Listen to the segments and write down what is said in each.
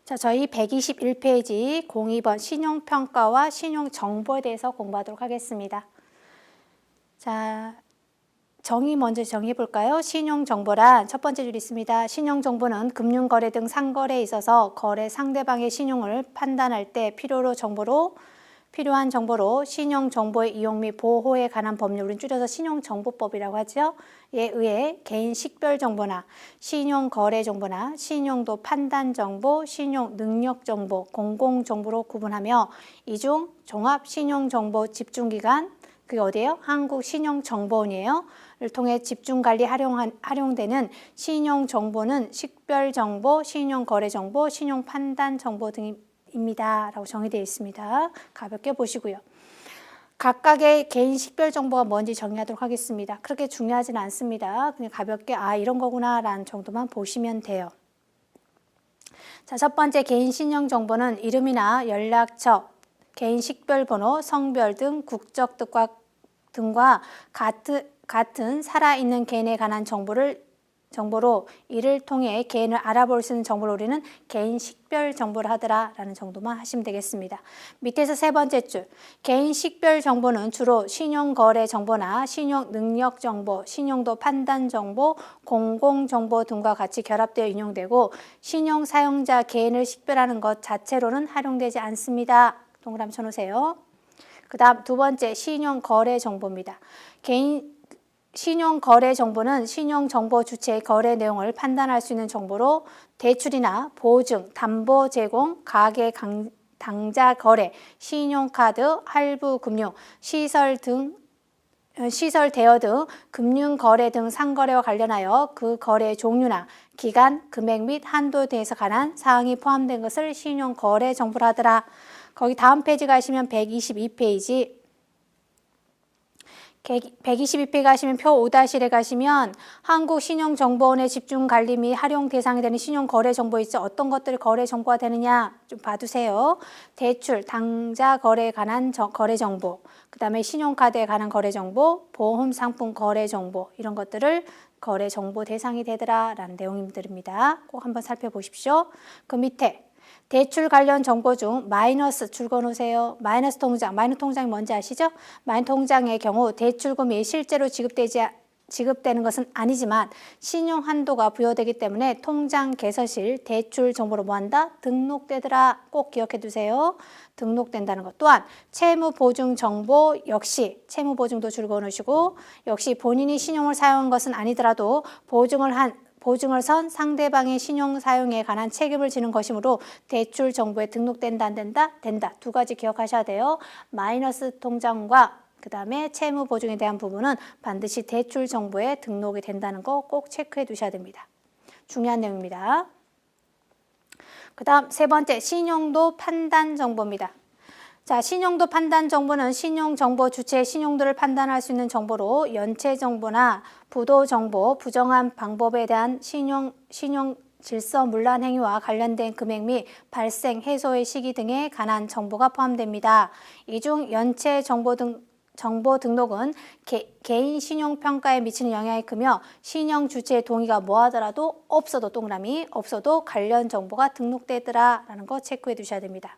자, 저희 121페이지 02번 신용평가와 신용정보에 대해서 공부하도록 하겠습니다. 자, 정의 먼저 정의해 볼까요? 신용정보란 첫 번째 줄 있습니다. 신용정보는 금융거래 등 상거래에 있어서 거래 상대방의 신용을 판단할 때 필요한 정보로 신용정보의 이용 및 보호에 관한 법률은 줄여서 신용정보법이라고 하죠. 이에 의해 개인 식별정보나 신용거래정보나 신용도 판단정보, 신용능력정보, 공공정보로 구분하며 이 중 종합신용정보 집중기관, 그게 어디예요? 한국신용정보원이에요. 를 통해 집중관리 활용되는 신용정보는 식별정보, 신용거래정보, 신용판단정보 등입니다. 라고 정의되어 있습니다. 가볍게 보시고요. 각각의 개인 식별정보가 뭔지 정의하도록 하겠습니다. 그렇게 중요하진 않습니다. 그냥 가볍게 이런 거구나 라는 정도만 보시면 돼요. 자, 첫 번째 개인 신용정보는 이름이나 연락처, 개인 식별번호, 성별 등 국적 등과 같은 살아있는 개인에 관한 정보로 이를 통해 개인을 알아볼 수 있는 정보를 우리는 개인 식별 정보를 하더라 라는 정도만 하시면 되겠습니다. 밑에서 세 번째 줄, 개인 식별 정보는 주로 신용거래 정보나 신용능력 정보, 신용도 판단 정보, 공공정보 등과 같이 결합되어 인용되고 신용사용자 개인을 식별하는 것 자체로는 활용되지 않습니다. 동그라미 쳐놓으세요. 그 다음 두 번째 신용거래 정보입니다. 신용거래 정보는 신용정보 주체의 거래 내용을 판단할 수 있는 정보로 대출이나 보증, 담보 제공, 가계 당자 거래, 신용카드, 할부금융, 시설 대여 등 금융거래 등 상거래와 관련하여 그 거래의 종류나 기간, 금액 및 한도에 대해서 관한 사항이 포함된 것을 신용거래 정보라 하더라. 거기 다음 페이지 가시면 122페이지 122페이지 가시면 표 5-1에 가시면 한국신용정보원의 집중관리 및 활용 대상이 되는 신용거래정보 있죠. 어떤 것들이 거래정보가 되느냐 좀 봐두세요. 대출, 당자 거래에 관한 거래정보, 그 다음에 신용카드에 관한 거래정보, 보험상품 거래정보 이런 것들을 거래정보 대상이 되더라 라는 내용들입니다. 꼭 한번 살펴보십시오. 그 밑에 대출 관련 정보 중 마이너스 줄 그어놓으세요. 마이너스 통장이 뭔지 아시죠? 마이너스 통장의 경우 대출금이 실제로 지급되는 것은 아니지만 신용 한도가 부여되기 때문에 통장 개설실 대출 정보로 뭐한다? 등록되더라. 꼭 기억해 두세요. 등록된다는 것. 또한 채무보증 정보 역시 채무보증도 줄 그어놓으시고 역시 본인이 신용을 사용한 것은 아니더라도 보증을 선 상대방의 신용 사용에 관한 책임을 지는 것이므로 대출 정보에 등록된다 안 된다? 된다. 두 가지 기억하셔야 돼요. 마이너스 통장과 그 다음에 채무 보증에 대한 부분은 반드시 대출 정보에 등록이 된다는 거 꼭 체크해 두셔야 됩니다. 중요한 내용입니다. 그 다음 세 번째 신용도 판단 정보입니다. 자, 신용도 판단 정보는 신용정보 주체의 신용도를 판단할 수 있는 정보로 연체 정보나 부도 정보, 부정한 방법에 대한 신용 질서 문란 행위와 관련된 금액 및 발생, 해소의 시기 등에 관한 정보가 포함됩니다. 이 중 연체 정보 등록은 개인 신용평가에 미치는 영향이 크며 신용 주체의 동의가 뭐하더라도 없어도 동그라미 없어도 관련 정보가 등록되더라 라는 거 체크해 두셔야 됩니다.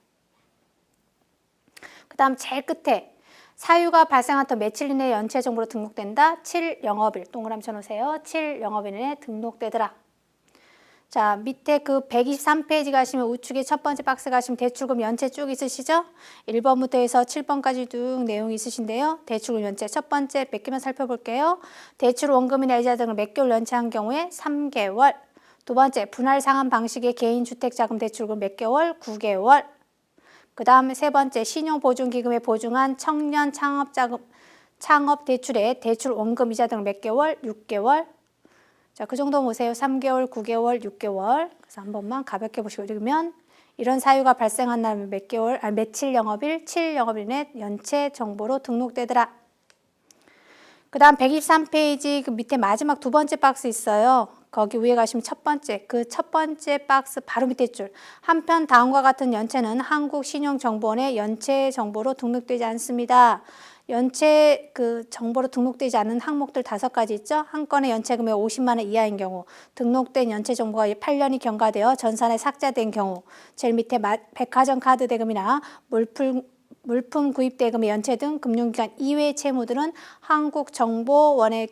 그 다음 제일 끝에 사유가 발생한 터 며칠 이내에 연체 정보로 등록된다. 7영업일 동그라미 쳐놓으세요. 7영업일 이내에 등록되더라. 자, 밑에 그 123페이지 가시면 우측에 첫 번째 박스 가시면 대출금 연체 쭉 있으시죠? 1번부터 해서 7번까지 쭉 내용이 있으신데요. 대출금 연체 첫 번째 몇 개만 살펴볼게요. 대출 원금이나 이자 등을 몇 개월 연체한 경우에 3개월. 두 번째 분할 상환 방식의 개인 주택자금 대출금 몇 개월? 9개월. 그 다음에 세 번째 신용보증기금에 보증한 청년 창업 대출에 대출 원금 이자 등 몇 개월? 6개월. 자, 그 정도 보세요. 3개월, 9개월, 6개월. 그래서 한 번만 가볍게 보시고 읽으면 이런 사유가 발생한다면 며칠 영업일, 7영업일 내 연체 정보로 등록되더라. 그 다음 123페이지 그 밑에 마지막 두 번째 박스 있어요. 거기 위에 가시면 첫 번째 박스 바로 밑에 줄. 한편 다음과 같은 연체는 한국신용정보원의 연체 정보로 등록되지 않습니다. 연체 정보로 등록되지 않은 항목들 5가지 있죠. 한 건의 연체 금액 50만 원 이하인 경우, 등록된 연체 정보가 8년이 경과되어 전산에 삭제된 경우, 제일 밑에 백화점 카드 대금이나 물품 구입 대금의 연체 등 금융기관 이외의 채무들은 한국정보원에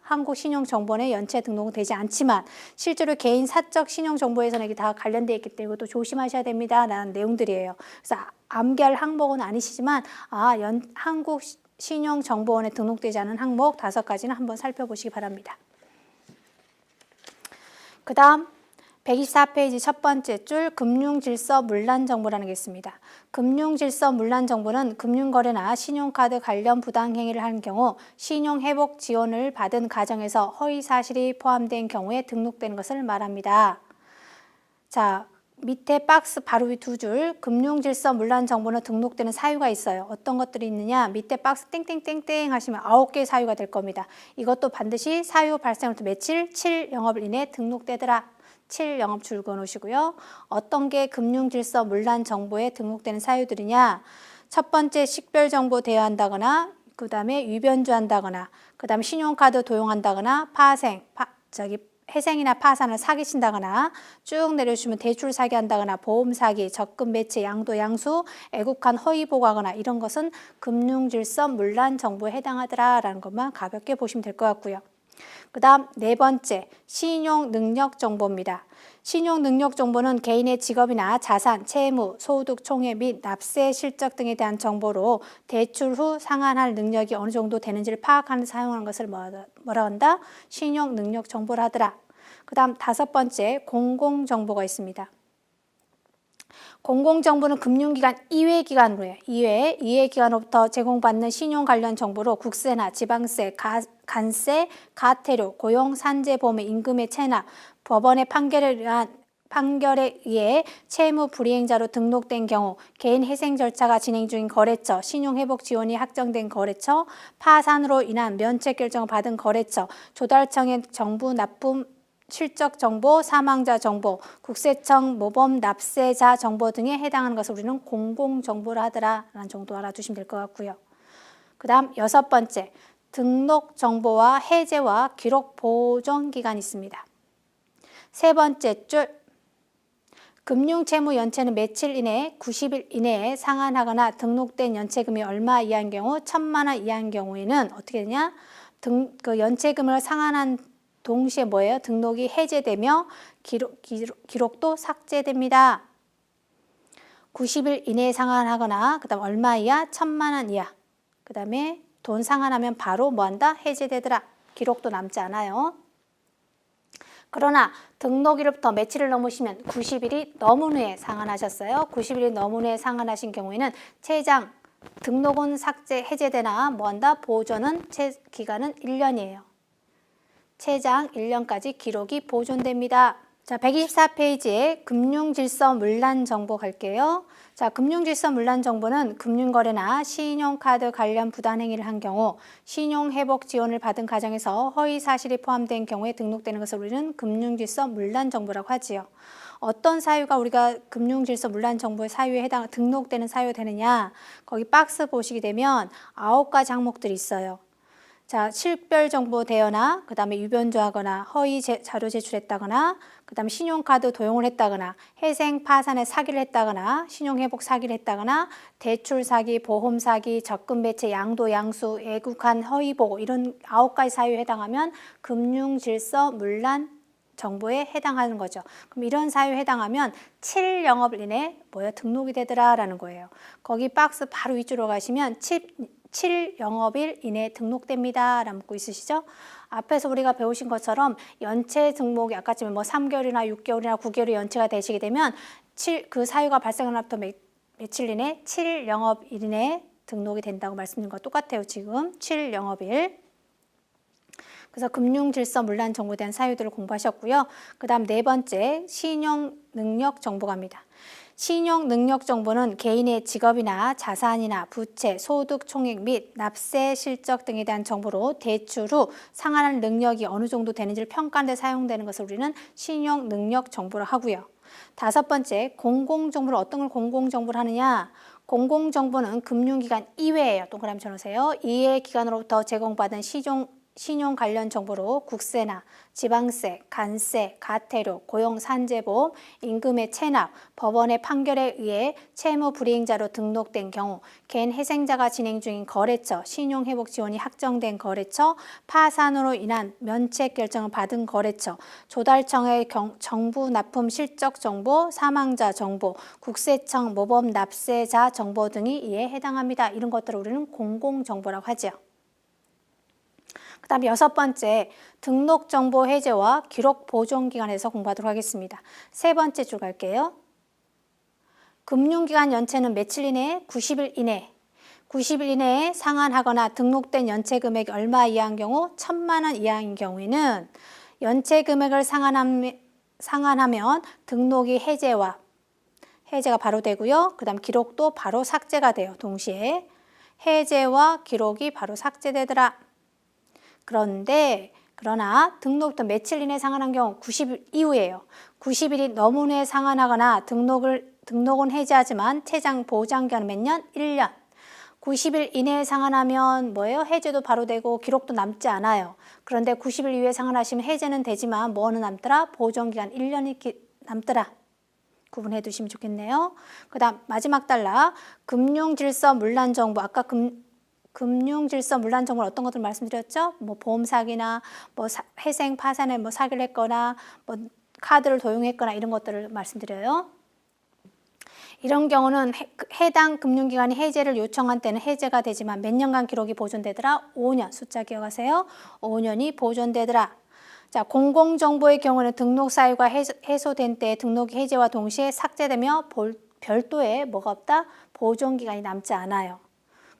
한국신용정보원에 연체 등록은 되지 않지만 실제로 개인 사적 신용정보에서는 이게 다 관련되어 있기 때문에 이것도 조심하셔야 됩니다 라는 내용들이에요. 그래서 암기할 항목은 아니시지만 한국신용정보원에 등록되지 않은 항목 5가지는 한번 살펴보시기 바랍니다. 그 다음 124페이지 첫 번째 줄 금융질서 문란정보라는 게 있습니다. 금융질서 문란정보는 금융거래나 신용카드 관련 부당행위를 한 경우 신용회복 지원을 받은 가정에서 허위사실이 포함된 경우에 등록되는 것을 말합니다. 자, 밑에 박스 바로 위 2줄 금융질서 문란정보는 등록되는 사유가 있어요. 어떤 것들이 있느냐, 밑에 박스 땡땡땡땡 하시면 9개의 사유가 될 겁니다. 이것도 반드시 사유 발생부터 며칠 7영업일 이내에 등록되더라. 7영업 줄 그어놓으시고요. 어떤 게 금융질서 문란 정보에 등록되는 사유들이냐. 첫 번째 식별정보 대여한다거나 그 다음에 위변조한다거나 그 다음에 신용카드 도용한다거나 회생이나 파산을 사기친다거나 쭉 내려주시면 대출 사기한다거나 보험 사기, 적금 매체, 양도 양수, 애국한 허위 보고하거나 이런 것은 금융질서 문란 정보에 해당하더라라는 것만 가볍게 보시면 될 것 같고요. 그 다음 4번째 신용능력정보입니다. 신용능력정보는 개인의 직업이나 자산, 채무, 소득, 총액 및 납세 실적 등에 대한 정보로 대출 후 상환할 능력이 어느 정도 되는지를 파악하는 데 사용하는 것을 뭐라 한다? 신용능력정보를 하더라. 그 다음 5번째 공공정보가 있습니다. 공공정보는 금융기관 이외 기관으로 해요. 이외 기관으로부터 제공받는 신용 관련 정보로 국세나 지방세, 관세, 가태료, 고용, 산재, 보험의 임금의 체납, 법원의 판결에 의해 채무 불이행자로 등록된 경우, 개인 회생 절차가 진행 중인 거래처, 신용회복 지원이 확정된 거래처, 파산으로 인한 면책 결정을 받은 거래처, 조달청의 정부 납품 실적 정보, 사망자 정보, 국세청 모범 납세자 정보 등에 해당하는 것을 우리는 공공정보를 하더라라는 정도 알아두시면 될 것 같고요. 그 다음 6번째, 등록 정보와 해제와 기록 보존 기간이 있습니다. 3번째 줄, 금융채무 연체는 며칠 이내에 90일 이내에 상환하거나 등록된 연체금이 얼마 이하인 경우 1,000만 원 이하인 경우에는 어떻게 되냐? 연체금을 상환한 동시에 뭐예요? 등록이 해제되며 기록도 삭제됩니다. 90일 이내에 상환하거나 그 다음 얼마 이하? 1,000만 원 이하. 그 다음에 돈 상환하면 바로 뭐한다? 해제되더라. 기록도 남지 않아요. 그러나 등록일로부터 며칠을 넘으시면 90일이 넘은 후에 상환하셨어요. 90일이 넘은 후에 상환하신 경우에는 최장 등록은 삭제 해제되나 뭐한다? 보존은 기간은 1년이에요. 최장 1년까지 기록이 보존됩니다. 자, 124페이지에 금융질서 문란 정보 갈게요. 자, 금융질서 문란 정보는 금융거래나 신용카드 관련 부당행위를 한 경우 신용회복 지원을 받은 가정에서 허위 사실이 포함된 경우에 등록되는 것을 우리는 금융질서 문란 정보라고 하지요. 어떤 사유가 우리가 금융질서 문란 정보의 사유에 등록되는 사유가 되느냐? 거기 박스 보시게 되면 9가지 항목들이 있어요. 자, 식별정보 대여나 그 다음에 위변조하거나 허위 자료 제출했다거나 그 다음에 신용카드 도용을 했다거나 회생 파산에 사기를 했다거나 신용회복 사기를 했다거나 대출 사기, 보험 사기, 적금 배체, 양도 양수, 애국한 허위 보고 이런 9가지 사유에 해당하면 금융질서 문란 정보에 해당하는 거죠. 그럼 이런 사유에 해당하면 7영업일 이내에 등록이 되더라라는 거예요. 거기 박스 바로 위쪽으로 가시면 7영업일 이내에 등록됩니다 라는 문구 있으시죠? 앞에서 우리가 배우신 것처럼 연체 등록이 아까쯤에 3개월이나 6개월이나 9개월이 연체가 되시게 되면 그 사유가 발생한 날부터 며칠 이내 7영업일 이내에 등록이 된다고 말씀드린 거 똑같아요. 지금 7영업일. 그래서 금융질서 문란 정보에 대한 사유들을 공부하셨고요. 그 다음 4번째 신용능력정보갑니다. 신용능력정보는 개인의 직업이나 자산이나 부채, 소득 총액 및 납세 실적 등에 대한 정보로 대출 후 상환할 능력이 어느 정도 되는지를 평가하는 데 사용되는 것을 우리는 신용능력정보로 하고요. 다섯 번째, 공공정보를 어떤 걸 공공정보를 하느냐? 공공정보는 금융기관 이외예요. 동그라미 쳐놓으세요. 이외 기관으로부터 제공받은 신용 관련 정보로 국세나 지방세, 관세, 가태료, 고용 산재보험, 임금의 체납, 법원의 판결에 의해 채무 불이행자로 등록된 경우, 개인 회생자가 진행 중인 거래처, 신용회복 지원이 확정된 거래처, 파산으로 인한 면책 결정을 받은 거래처, 조달청의 정부 납품 실적 정보, 사망자 정보, 국세청 모범 납세자 정보 등이 이에 해당합니다. 이런 것들을 우리는 공공정보라고 하죠. 그 다음에 여섯 번째, 등록정보 해제와 기록 보존기간에서 공부하도록 하겠습니다. 세 번째 줄 갈게요. 금융기관 연체는 며칠 이내? 90일 이내. 90일 이내에 상환하거나 등록된 연체 금액이 얼마 이하인 경우? 1,000만 원 이하인 경우에는 연체 금액을 상환하면 등록이 해제가 바로 되고요. 그 다음 기록도 바로 삭제가 돼요. 동시에 해제와 기록이 바로 삭제되더라. 그러나 등록부터 며칠 이내 상환한 경우 90일 이후예요. 90일이 넘은 후에 상환하거나 등록은 해제하지만 최장 보장기간은 몇 년? 1년. 90일 이내에 상환하면 뭐예요? 해제도 바로 되고 기록도 남지 않아요. 그런데 90일 이후에 상환하시면 해제는 되지만 뭐는 남더라? 보존기간 1년이 남더라. 구분해 두시면 좋겠네요. 그 다음 마지막 단락, 금융질서 문란정보. 아까 금융질서 문란 정보는 어떤 것들 말씀드렸죠? 뭐 보험 사기나 뭐 회생 파산에 뭐 사기를 했거나 뭐 카드를 도용했거나 이런 것들을 말씀드려요. 이런 경우는 해당 금융기관이 해제를 요청한 때는 해제가 되지만 몇 년간 기록이 보존되더라? 5년. 숫자 기억하세요. 5년이 보존되더라. 자, 공공정보의 경우는 등록 사유가 해소된 때 등록이 해제와 동시에 삭제되며 별도의 뭐가 없다? 보존기간이 남지 않아요.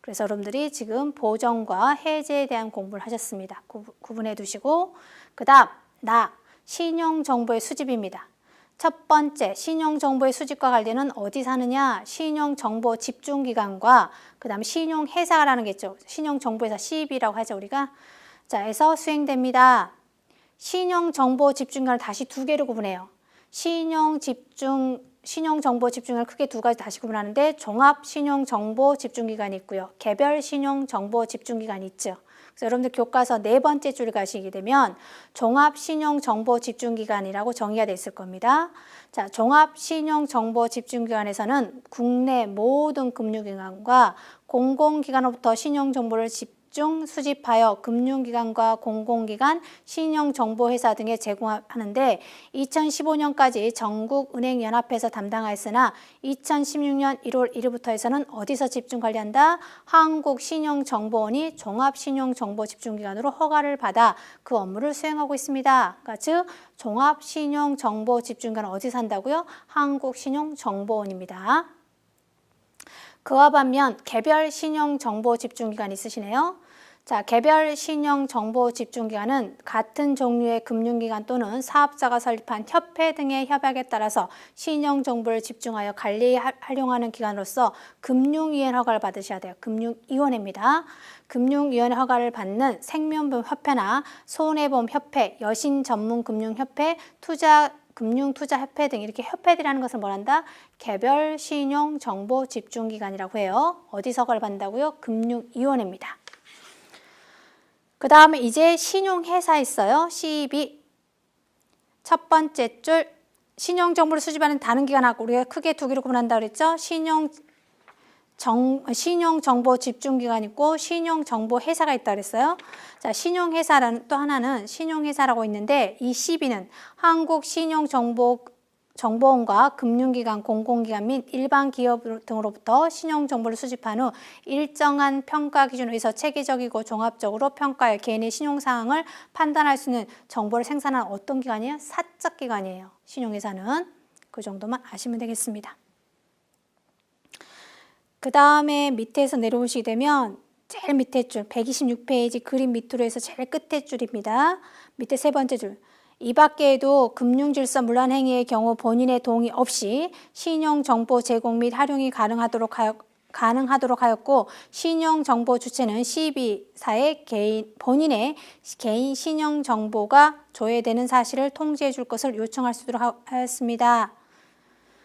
그래서 여러분들이 지금 보존과 해제에 대한 공부를 하셨습니다. 구분해 두시고, 그 다음 신용정보의 수집입니다. 첫 번째, 신용정보의 수집과 관리는 어디서 하느냐? 신용정보 집중기관과 그 다음에 신용회사라는 게 있죠. 신용정보회사 CEB라고 하죠, 우리가. 자, 에서 수행됩니다. 신용정보 집중기관을 다시 두 개로 구분해요. 신용정보 집중기관을 크게 두 가지 다시 구분하는데 종합신용정보 집중기관이 있고요. 개별신용정보 집중기관이 있죠. 그래서 여러분들 교과서 네 번째 줄 가시게 되면 종합신용정보 집중기관이라고 정의가 돼 있을 겁니다. 자, 종합신용정보 집중기관에서는 국내 모든 금융기관과 공공기관으로부터 신용정보를 집중 수집하여 금융기관과 공공기관, 신용정보회사 등에 제공하는데 2015년까지 전국은행연합회에서 담당하였으나 2016년 1월 1일부터 해서는 어디서 집중관리한다? 한국신용정보원이 종합신용정보집중기관으로 허가를 받아 그 업무를 수행하고 있습니다. 그러니까 즉 종합신용정보집중기관은 어디서 한다고요? 한국신용정보원입니다. 그와 반면 개별 신용정보 집중기관 있으시네요. 자, 개별 신용정보 집중기관은 같은 종류의 금융기관 또는 사업자가 설립한 협회 등의 협약에 따라서 신용정보를 집중하여 관리 활용하는 기관으로서 금융위원 허가를 받으셔야 돼요. 금융위원회입니다. 금융위원회 허가를 받는 생명보험협회나 손해보험협회, 여신전문금융협회, 금융투자협회 등 이렇게 협회들이라는 것을 뭐란다? 개별 신용정보 집중기관이라고 해요. 어디서 허가를 받는다고요? 금융위원회입니다. 그 다음에 이제 신용회사 있어요. CEB. 첫 번째 줄 신용정보를 수집하는 다른 기관하고 우리가 크게 두 개로 구분한다고 그랬죠? 신용정보 집중기관이 있고 신용정보회사가 있다고 그랬어요. 자, 신용회사라는 또 하나는 신용회사라고 있는데 이 CEB는 한국신용정보원과 금융기관, 공공기관 및 일반 기업 등으로부터 신용정보를 수집한 후 일정한 평가 기준에 의해서 체계적이고 종합적으로 평가해 개인의 신용상황을 판단할 수 있는 정보를 생산하는 어떤 기관이에요? 사적기관이에요. 신용회사는. 그 정도만 아시면 되겠습니다. 그 다음에 밑에서 내려오시게 되면 제일 밑에 줄 126페이지 그림 밑으로 해서 제일 끝에 줄입니다. 밑에 세 번째 줄. 이 밖에도 금융질서 문란행위의 경우 본인의 동의 없이 신용정보 제공 및 활용이 가능하도록 하였고 신용정보 주체는 CEB사의 본인의 개인 신용정보가 조회되는 사실을 통지해 줄 것을 요청할 수 있도록 하였습니다.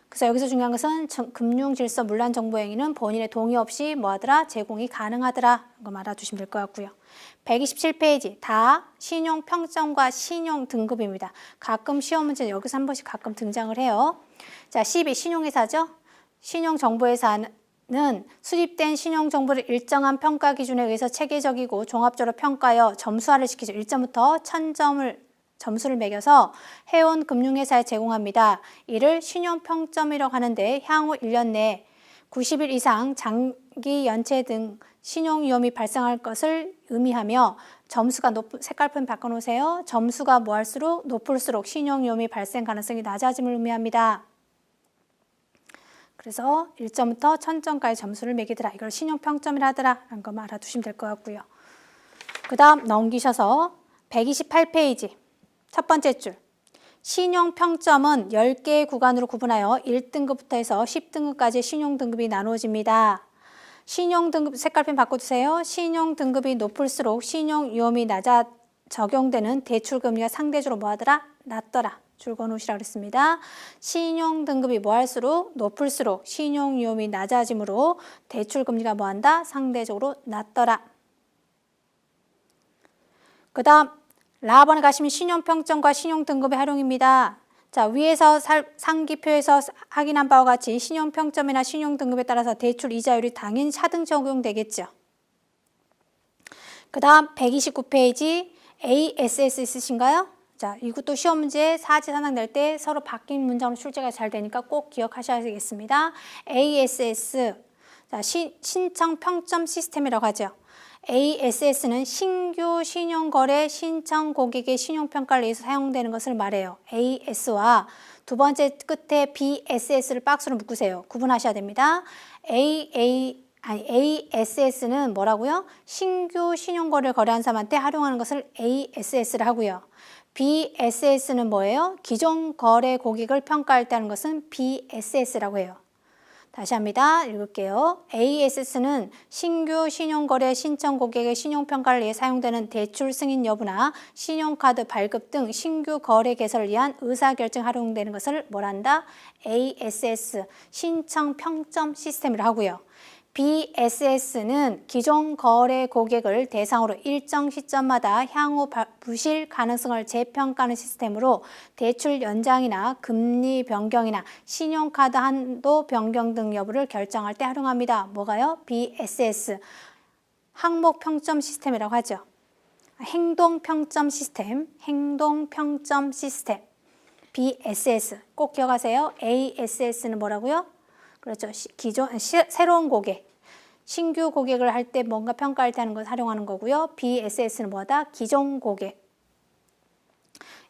그래서 여기서 중요한 것은 금융질서 문란 정보 행위는 본인의 동의 없이 뭐하더라? 제공이 가능하더라. 이거 알아두시면 될 것 같고요. 127페이지 다 신용 평점과 신용 등급입니다. 가끔 시험 문제는 여기서 한 번씩 가끔 등장을 해요. 자, 12 신용회사죠. 신용정보회사는 수집된 신용정보를 일정한 평가 기준에 의해서 체계적이고 종합적으로 평가하여 점수화를 시키죠. 1점부터 1000점을 점수를 매겨서 해온 금융회사에 제공합니다. 이를 신용평점이라고 하는데 향후 1년 내에 90일 이상 장기 연체 등 신용위험이 발생할 것을 의미하며 점수가 색깔펜 바꿔놓으세요. 점수가 뭐할수록 높을수록 신용위험이 발생 가능성이 낮아짐을 의미합니다. 그래서 1점부터 1000점까지 점수를 매기더라. 이걸 신용평점이라 하더라. 라는 것만 알아두시면 될 것 같고요. 그 다음 넘기셔서 128페이지 첫 번째 줄. 신용평점은 10개의 구간으로 구분하여 1등급부터 해서 10등급까지 신용등급이 나누어집니다. 신용등급 색깔펜 바꿔주세요. 신용등급이 높을수록 신용위험이 낮아 적용되는 대출금리가 상대적으로 뭐하더라? 낮더라. 줄 그어놓으시라고 그랬습니다. 신용등급이 뭐할수록 높을수록 신용위험이 낮아지므로 대출금리가 뭐한다? 상대적으로 낮더라. 그 다음 라번에 가시면 신용평점과 신용등급의 활용입니다. 자, 위에서 상기표에서 확인한 바와 같이 신용평점이나 신용등급에 따라서 대출 이자율이 당연히 차등 적용되겠죠. 그 다음 129페이지 ASS 있으신가요? 자, 이것도 시험 문제 사지사항 낼 때 서로 바뀐 문장으로 출제가 잘 되니까 꼭 기억하셔야겠습니다. ASS, 자, 신청 평점 시스템이라고 하죠. ASS는 신규 신용거래 신청 고객의 신용평가를 위해서 사용되는 것을 말해요. AS와 두 번째 끝에 BSS를 박스로 묶으세요. 구분하셔야 됩니다. ASS는 뭐라고요? 신규 신용거래를 거래한 사람한테 활용하는 것을 ASS를 하고요. BSS는 뭐예요? 기존 거래 고객을 평가할 때 하는 것은 BSS라고 해요. 다시 합니다. 읽을게요. ASS는 신규 신용거래 신청 고객의 신용평가를 위해 사용되는 대출 승인 여부나 신용카드 발급 등 신규 거래 개설을 위한 의사결정 활용되는 것을 뭐란다? ASS, 신청 평점 시스템이라고 하고요. BSS는 기존 거래 고객을 대상으로 일정 시점마다 향후 부실 가능성을 재평가하는 시스템으로 대출 연장이나 금리 변경이나 신용카드 한도 변경 등 여부를 결정할 때 활용합니다. 뭐가요? BSS, 항목평점 시스템이라고 하죠. 행동평점 시스템, 행동평점 시스템, BSS 꼭 기억하세요. ASS는 뭐라고요? 그렇죠. 새로운 고객, 신규 고객을 할 때 뭔가 평가할 때 하는 걸 활용하는 거고요. BSS는 뭐다? 기존 고객.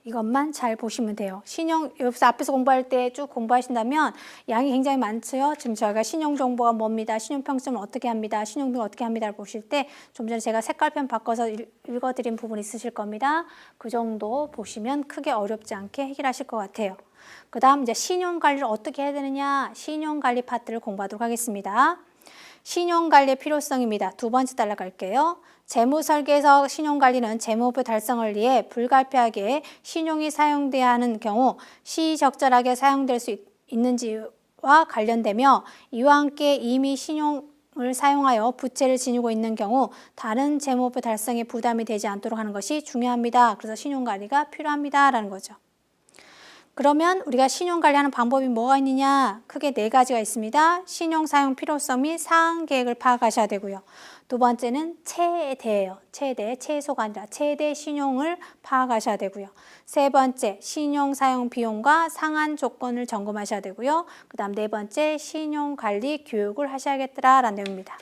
이것만 잘 보시면 돼요. 여기서 앞에서 공부할 때 쭉 공부하신다면 양이 굉장히 많죠. 지금 저희가 신용정보가 뭡니다. 신용평점을 어떻게 합니다. 신용등을 어떻게 합니다를 보실 때 좀 전에 제가 색깔펜 바꿔서 읽어드린 부분 있으실 겁니다. 그 정도 보시면 크게 어렵지 않게 해결하실 것 같아요. 그 다음 이제 신용관리를 어떻게 해야 되느냐. 신용관리 파트를 공부하도록 하겠습니다. 신용관리의 필요성입니다. 두 번째 따라갈게요. 재무설계에서 신용관리는 재무목표 달성을 위해 불가피하게 신용이 사용돼야 하는 경우 시적절하게 사용될 수 있는지와 관련되며 이와 함께 이미 신용을 사용하여 부채를 지니고 있는 경우 다른 재무목표 달성에 부담이 되지 않도록 하는 것이 중요합니다. 그래서 신용관리가 필요합니다. 라는 거죠. 그러면 우리가 신용관리하는 방법이 뭐가 있느냐? 크게 4가지가 있습니다. 신용사용 필요성 및 사항 계획을 파악하셔야 되고요. 두 번째는 최대예요. 최소가 아니라 최대 신용을 파악하셔야 되고요. 세 번째, 신용사용 비용과 상한 조건을 점검하셔야 되고요. 그 다음 4번째, 신용관리 교육을 하셔야겠더라라는 내용입니다.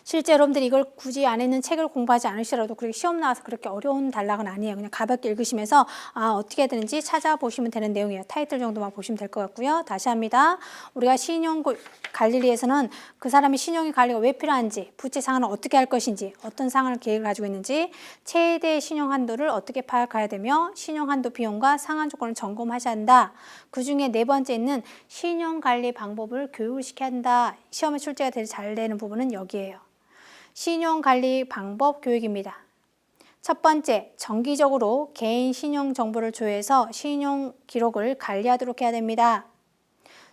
실제 여러분들이 이걸 굳이 안에는 책을 공부하지 않으시더라도 그렇게 시험 나와서 그렇게 어려운 단락은 아니에요. 그냥 가볍게 읽으시면서 어떻게 해야 되는지 찾아보시면 되는 내용이에요. 타이틀 정도만 보시면 될 것 같고요. 다시 합니다. 우리가 신용 관리를 위해서는 그 사람이 신용의 관리가 왜 필요한지, 부채 상환을 어떻게 할 것인지, 어떤 상환을 계획을 가지고 있는지, 최대 신용 한도를 어떻게 파악해야 되며 신용 한도 비용과 상한 조건을 점검하셔야 한다. 그중에 4번째 있는 신용 관리 방법을 교육을 시켜야 한다. 시험에 출제가 잘 되는 부분은 여기에요. 신용관리 방법 교육입니다. 첫 번째, 정기적으로 개인 신용 정보를 조회해서 신용 기록을 관리하도록 해야 됩니다.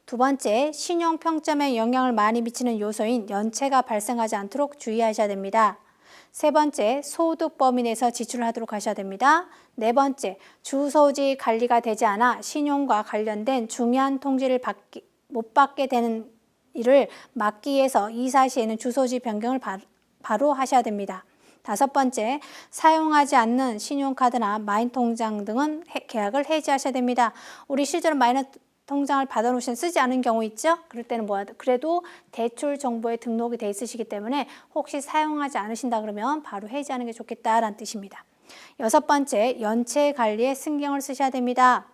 두 번째, 신용평점에 영향을 많이 미치는 요소인 연체가 발생하지 않도록 주의하셔야 됩니다. 세 번째, 소득 범위 내에서 지출을 하도록 하셔야 됩니다. 네 번째, 주소지 관리가 되지 않아 신용과 관련된 중요한 통지를 못 받게 되는 일을 막기 위해서 이사 시에는 주소지 변경을 바로 하셔야 됩니다. 다섯 번째, 사용하지 않는 신용카드나 마인 통장 등은 계약을 해지하셔야 됩니다. 우리 실제로 마인 통장을 받아놓으시면 쓰지 않은 경우 있죠? 그럴 때는 그래도 대출 정보에 등록이 돼 있으시기 때문에 혹시 사용하지 않으신다 그러면 바로 해지하는 게 좋겠다라는 뜻입니다. 여섯 번째, 연체 관리에 신경을 쓰셔야 됩니다.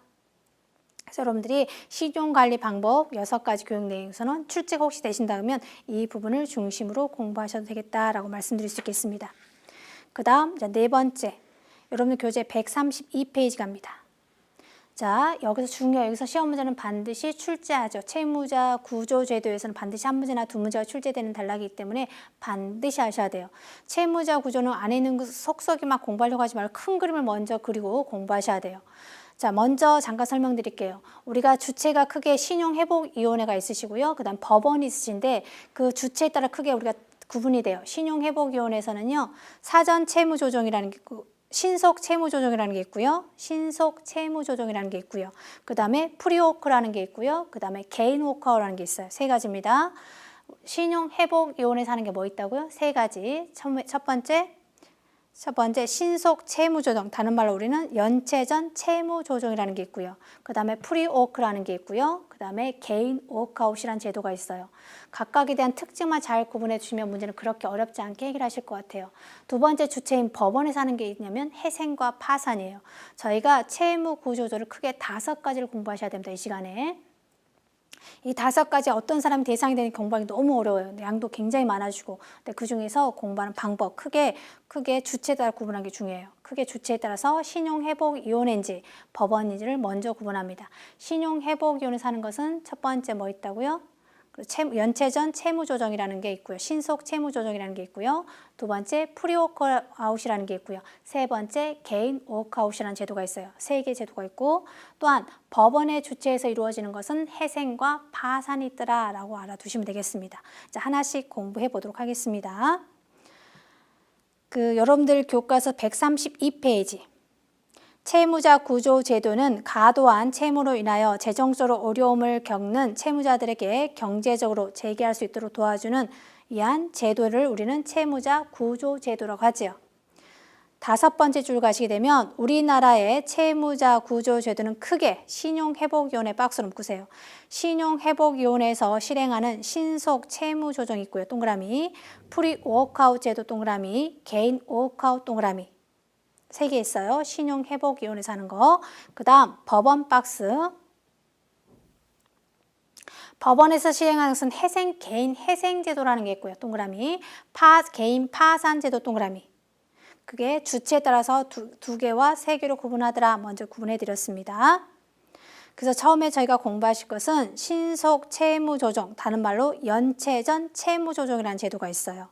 그래서 여러분들이 신용관리 방법 6가지 교육 내용에서는 출제가 혹시 되신다면 이 부분을 중심으로 공부하셔도 되겠다라고 말씀드릴 수 있겠습니다. 그 다음 네 번째, 여러분들 교재 132페이지 갑니다. 자, 여기서 시험 문제는 반드시 출제하죠. 채무자 구조제도에서는 반드시 한 문제나 두 문제가 출제되는 단락이기 때문에 반드시 하셔야 돼요. 채무자 구조는 안에 있는 그 속속이 막 공부하려고 하지 말고 큰 그림을 먼저 그리고 공부하셔야 돼요. 자, 먼저 잠깐 설명드릴게요. 우리가 주체가 크게 신용회복위원회가 있으시고요. 그 다음 법원이 있으신데 그 주체에 따라 크게 우리가 구분이 돼요. 신용회복위원회에서는요, 사전채무조정이라는 게 있고, 신속채무조정이라는 게 있고요. 신속채무조정이라는 게 있고요. 그 다음에 프리워크라는 게 있고요. 그 다음에 개인워커라는 게 있어요. 세 가지입니다. 신용회복위원회에서 하는 게 뭐 있다고요? 세 가지. 첫 번째 신속채무조정, 다른 말로 우리는 연체전 채무조정이라는 게 있고요. 그 다음에 프리워크라는 게 있고요. 그 다음에 개인 워크아웃이라는 제도가 있어요. 각각에 대한 특징만 잘 구분해 주시면 문제는 그렇게 어렵지 않게 해결하실 것 같아요. 두 번째 주체인 법원에서 하는 게 있냐면 해생과 파산이에요. 저희가 채무구조조를 크게 5가지를 공부하셔야 됩니다. 이 시간에. 이 5가지 어떤 사람이 대상이 되는 공부하기 너무 어려워요. 양도 굉장히 많아지고. 근데 그중에서 공부하는 방법, 크게 주체에 따라 구분하는 게 중요해요. 크게 주체에 따라서 신용회복위원회인지 법원인지를 먼저 구분합니다. 신용회복위원회에서 하는 것은 첫 번째 뭐 있다고요? 연체전 채무조정이라는 게 있고요. 신속 채무조정이라는 게 있고요. 두 번째 프리워크아웃이라는 게 있고요. 세 번째 개인 워크아웃이라는 제도가 있어요. 3개의 제도가 있고, 또한 법원의 주체에서 이루어지는 것은 해생과 파산이 있더라라고 알아두시면 되겠습니다. 자, 하나씩 공부해 보도록 하겠습니다. 여러분들 교과서 132페이지. 채무자 구조 제도는 과도한 채무로 인하여 재정적으로 어려움을 겪는 채무자들에게 경제적으로 재개할 수 있도록 도와주는 이한 제도를 우리는 채무자 구조 제도라고 하지요. 5번째 줄 가시게 되면 우리나라의 채무자 구조 제도는 크게 신용회복위원회 박스로 묶으세요. 신용회복위원회에서 실행하는 신속 채무조정이 있고요. 동그라미. 프리워크아웃 제도 동그라미. 개인 워크아웃 동그라미. 3개 있어요. 신용회복위원회에서 하는 거. 그 다음 법원 박스. 법원에서 시행하는 것은 개인 해생제도라는 게 있고요. 동그라미. 개인 파산제도 동그라미. 그게 주체에 따라서 두 개와 3개로 구분하더라. 먼저 구분해 드렸습니다. 그래서 처음에 저희가 공부하실 것은 신속채무조정, 다른 말로 연체전 채무조정이라는 제도가 있어요.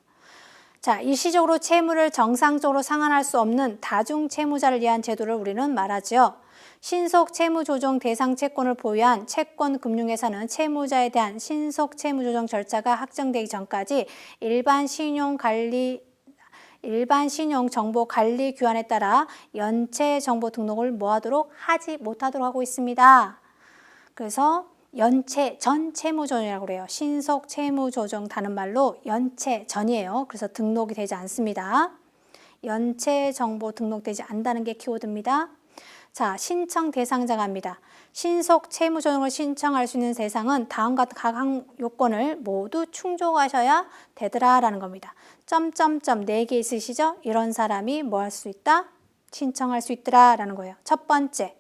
자, 일시적으로 채무를 정상적으로 상환할 수 없는 다중채무자를 위한 제도를 우리는 말하죠. 신속채무조정 대상 채권을 보유한 채권금융회사는 채무자에 대한 신속채무조정 절차가 확정되기 전까지 일반 신용정보관리 규환에 따라 연체정보 등록을 하지 못하도록 하고 있습니다. 그래서 연체전 채무조정이라고 그래요. 신속채무조정 다른 말로 연체전이에요. 그래서 등록이 되지 않습니다. 연체정보 등록되지 않는다는 게 키워드입니다. 자, 신청 대상자가 합니다. 신속채무조정을 신청할 수 있는 대상은 다음과 각 요건을 모두 충족하셔야 되더라라는 겁니다. 점점점 4개 있으시죠? 이런 사람이 뭐 할 수 있다? 신청할 수 있더라라는 거예요. 첫 번째.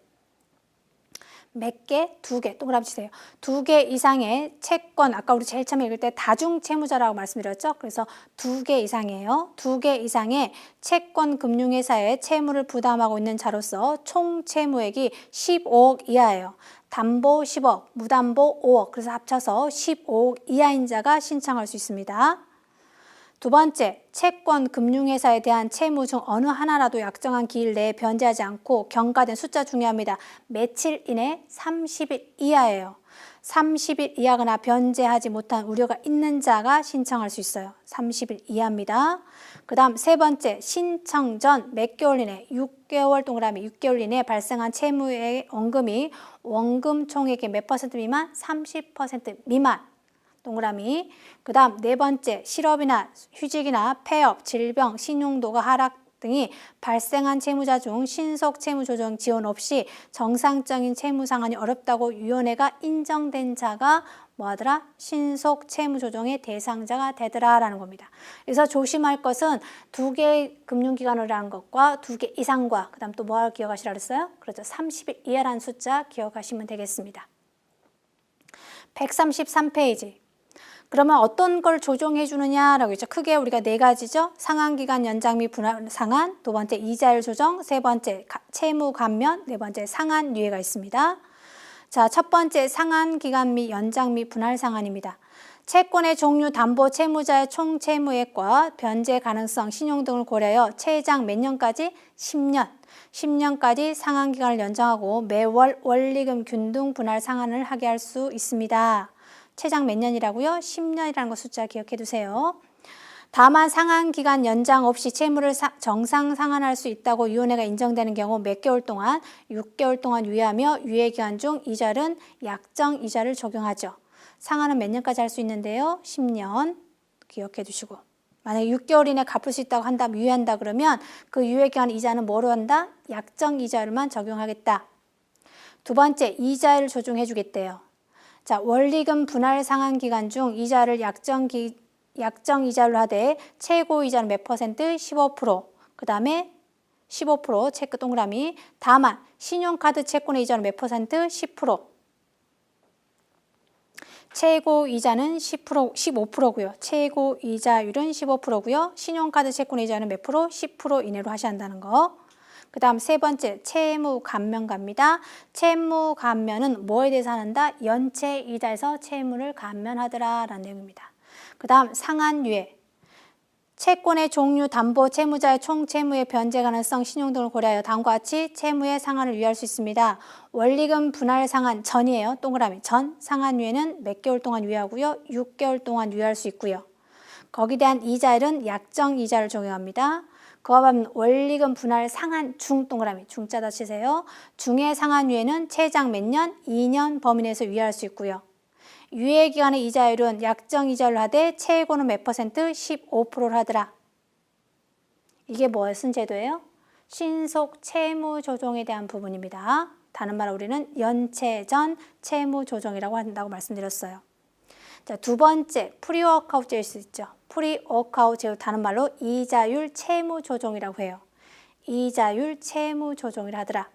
몇 개? 2개. 동그라미 치세요. 2개 이상의 채권, 아까 우리 제일 처음에 읽을 때 다중채무자라고 말씀드렸죠? 그래서 2개 이상이에요. 2개 이상의 채권 금융회사에 채무를 부담하고 있는 자로서 총 채무액이 15억 이하예요. 담보 10억, 무담보 5억. 그래서 합쳐서 15억 이하인 자가 신청할 수 있습니다. 두 번째, 채권 금융회사에 대한 채무 중 어느 하나라도 약정한 기일 내에 변제하지 않고 경과된 숫자 중요합니다. 며칠 이내 30일 이하예요. 30일 이하거나 변제하지 못한 우려가 있는 자가 신청할 수 있어요. 30일 이하입니다. 그 다음 세 번째, 신청 전 몇 개월 이내, 6개월 동그라미 6개월 이내에 발생한 채무의 원금이 원금 총액의 몇 퍼센트 미만? 30% 미만. 동그라미. 그 다음 네 번째, 실업이나 휴직이나 폐업, 질병, 신용도가 하락 등이 발생한 채무자 중 신속 채무 조정 지원 없이 정상적인 채무 상환이 어렵다고 위원회가 인정된 자가 뭐하더라? 신속 채무 조정의 대상자가 되더라 라는 겁니다. 그래서 조심할 것은 두 개의 금융기관이라는 것과 두 개 이상과 그 다음 또 뭐를 기억하시라 그랬어요? 그렇죠. 30일 이하라는 숫자 기억하시면 되겠습니다. 133페이지. 그러면 어떤 걸 조정해 주느냐라고 했죠. 크게 우리가 네 가지죠. 상환기간 연장 및 분할 상환, 두 번째 이자율 조정, 세 번째 채무 감면, 네 번째 상환유예가 있습니다. 자, 첫 번째 상환기간 및 연장 및 분할 상환입니다. 채권의 종류, 담보, 채무자의 총 채무액과 변제 가능성, 신용 등을 고려하여 최장 몇 년까지? 10년. 10년까지 상환기간을 연장하고 매월 원리금 균등 분할 상환을 하게 할 수 있습니다. 최장 몇 년이라고요? 10년이라는 거 숫자 기억해 두세요. 다만 상환기간 연장 없이 채무를 정상 상환할 수 있다고 위원회가 인정되는 경우 몇 개월 동안? 6개월 동안 유예하며 유예기간 중 이자율은 약정 이자를 적용하죠. 상환은 몇 년까지 할 수 있는데요? 10년 기억해 두시고. 만약에 6개월 이내 갚을 수 있다고 한다, 유예한다 그러면 그 유예기간 이자는 뭐로 한다? 약정 이자율만 적용하겠다. 두 번째, 이자율을 조정해 주겠대요. 자, 원리금 분할 상환 기간 중 이자를 약정 이자율로 하되 최고 이자는 몇 퍼센트? 15%. 그 다음에 15% 체크 동그라미. 다만 신용카드 채권의 이자는 몇 퍼센트? 10%. 최고 이자는 15%고요. 최고 이자율은 15%고요. 신용카드 채권의 이자는 몇 프로? 10% 이내로 하셔야 한다는 거. 그 다음 세 번째, 채무 감면 갑니다. 채무 감면은 뭐에 대해서 한다? 연체 이자에서 채무를 감면하더라 라는 내용입니다. 그 다음 상환유예. 채권의 종류, 담보, 채무자의 총 채무의 변제 가능성, 신용 등을 고려하여 다음과 같이 채무의 상환을 유예할 수 있습니다. 원리금 분할 상환 전이에요. 동그라미 전. 상환유예는 몇 개월 동안 유예하고요. 6개월 동안 유예할 수 있고요. 거기에 대한 이자율은 약정 이자를 적용합니다. 그와 반면 원리금 분할 상환 중 동그라미 중자다 치세요. 중의 상환유예는 최장 몇 년? 2년 범위 내에서 유예할 수 있고요. 유예기간의 이자율은 약정 이자율로 하되 최고는 몇 퍼센트? 15%를 하더라. 이게 무슨 제도예요? 신속 채무 조정에 대한 부분입니다. 다른 말로 우리는 연체 전 채무 조정이라고 한다고 말씀드렸어요. 자, 두 번째, 프리워크아웃 제일 수 있죠. 프리워크아웃 제도 다른 말로 이자율 채무 조정이라고 해요. 이자율 채무 조정이라 하더라.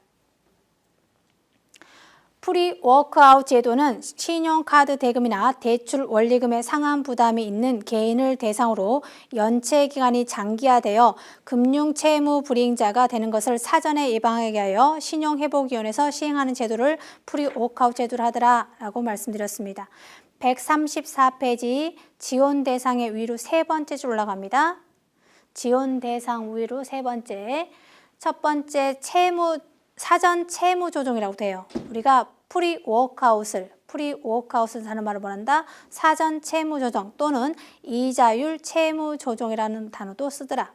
프리워크아웃 제도는 신용카드 대금이나 대출 원리금의 상환 부담이 있는 개인을 대상으로 연체 기간이 장기화되어 금융 채무 불이행자가 되는 것을 사전에 예방하게 하여 신용회복위원회에서 시행하는 제도를 프리워크아웃 제도를 하더라 라고 말씀드렸습니다. 134페이지 지원 대상의 위로 세 번째 줄 올라갑니다. 지원 대상 위로 세 번째. 첫 번째 사전 채무 조정이라고 돼요. 우리가 프리워크아웃을 하는 말을 뭐란다? 사전 채무 조정 또는 이자율 채무 조정이라는 단어도 쓰더라.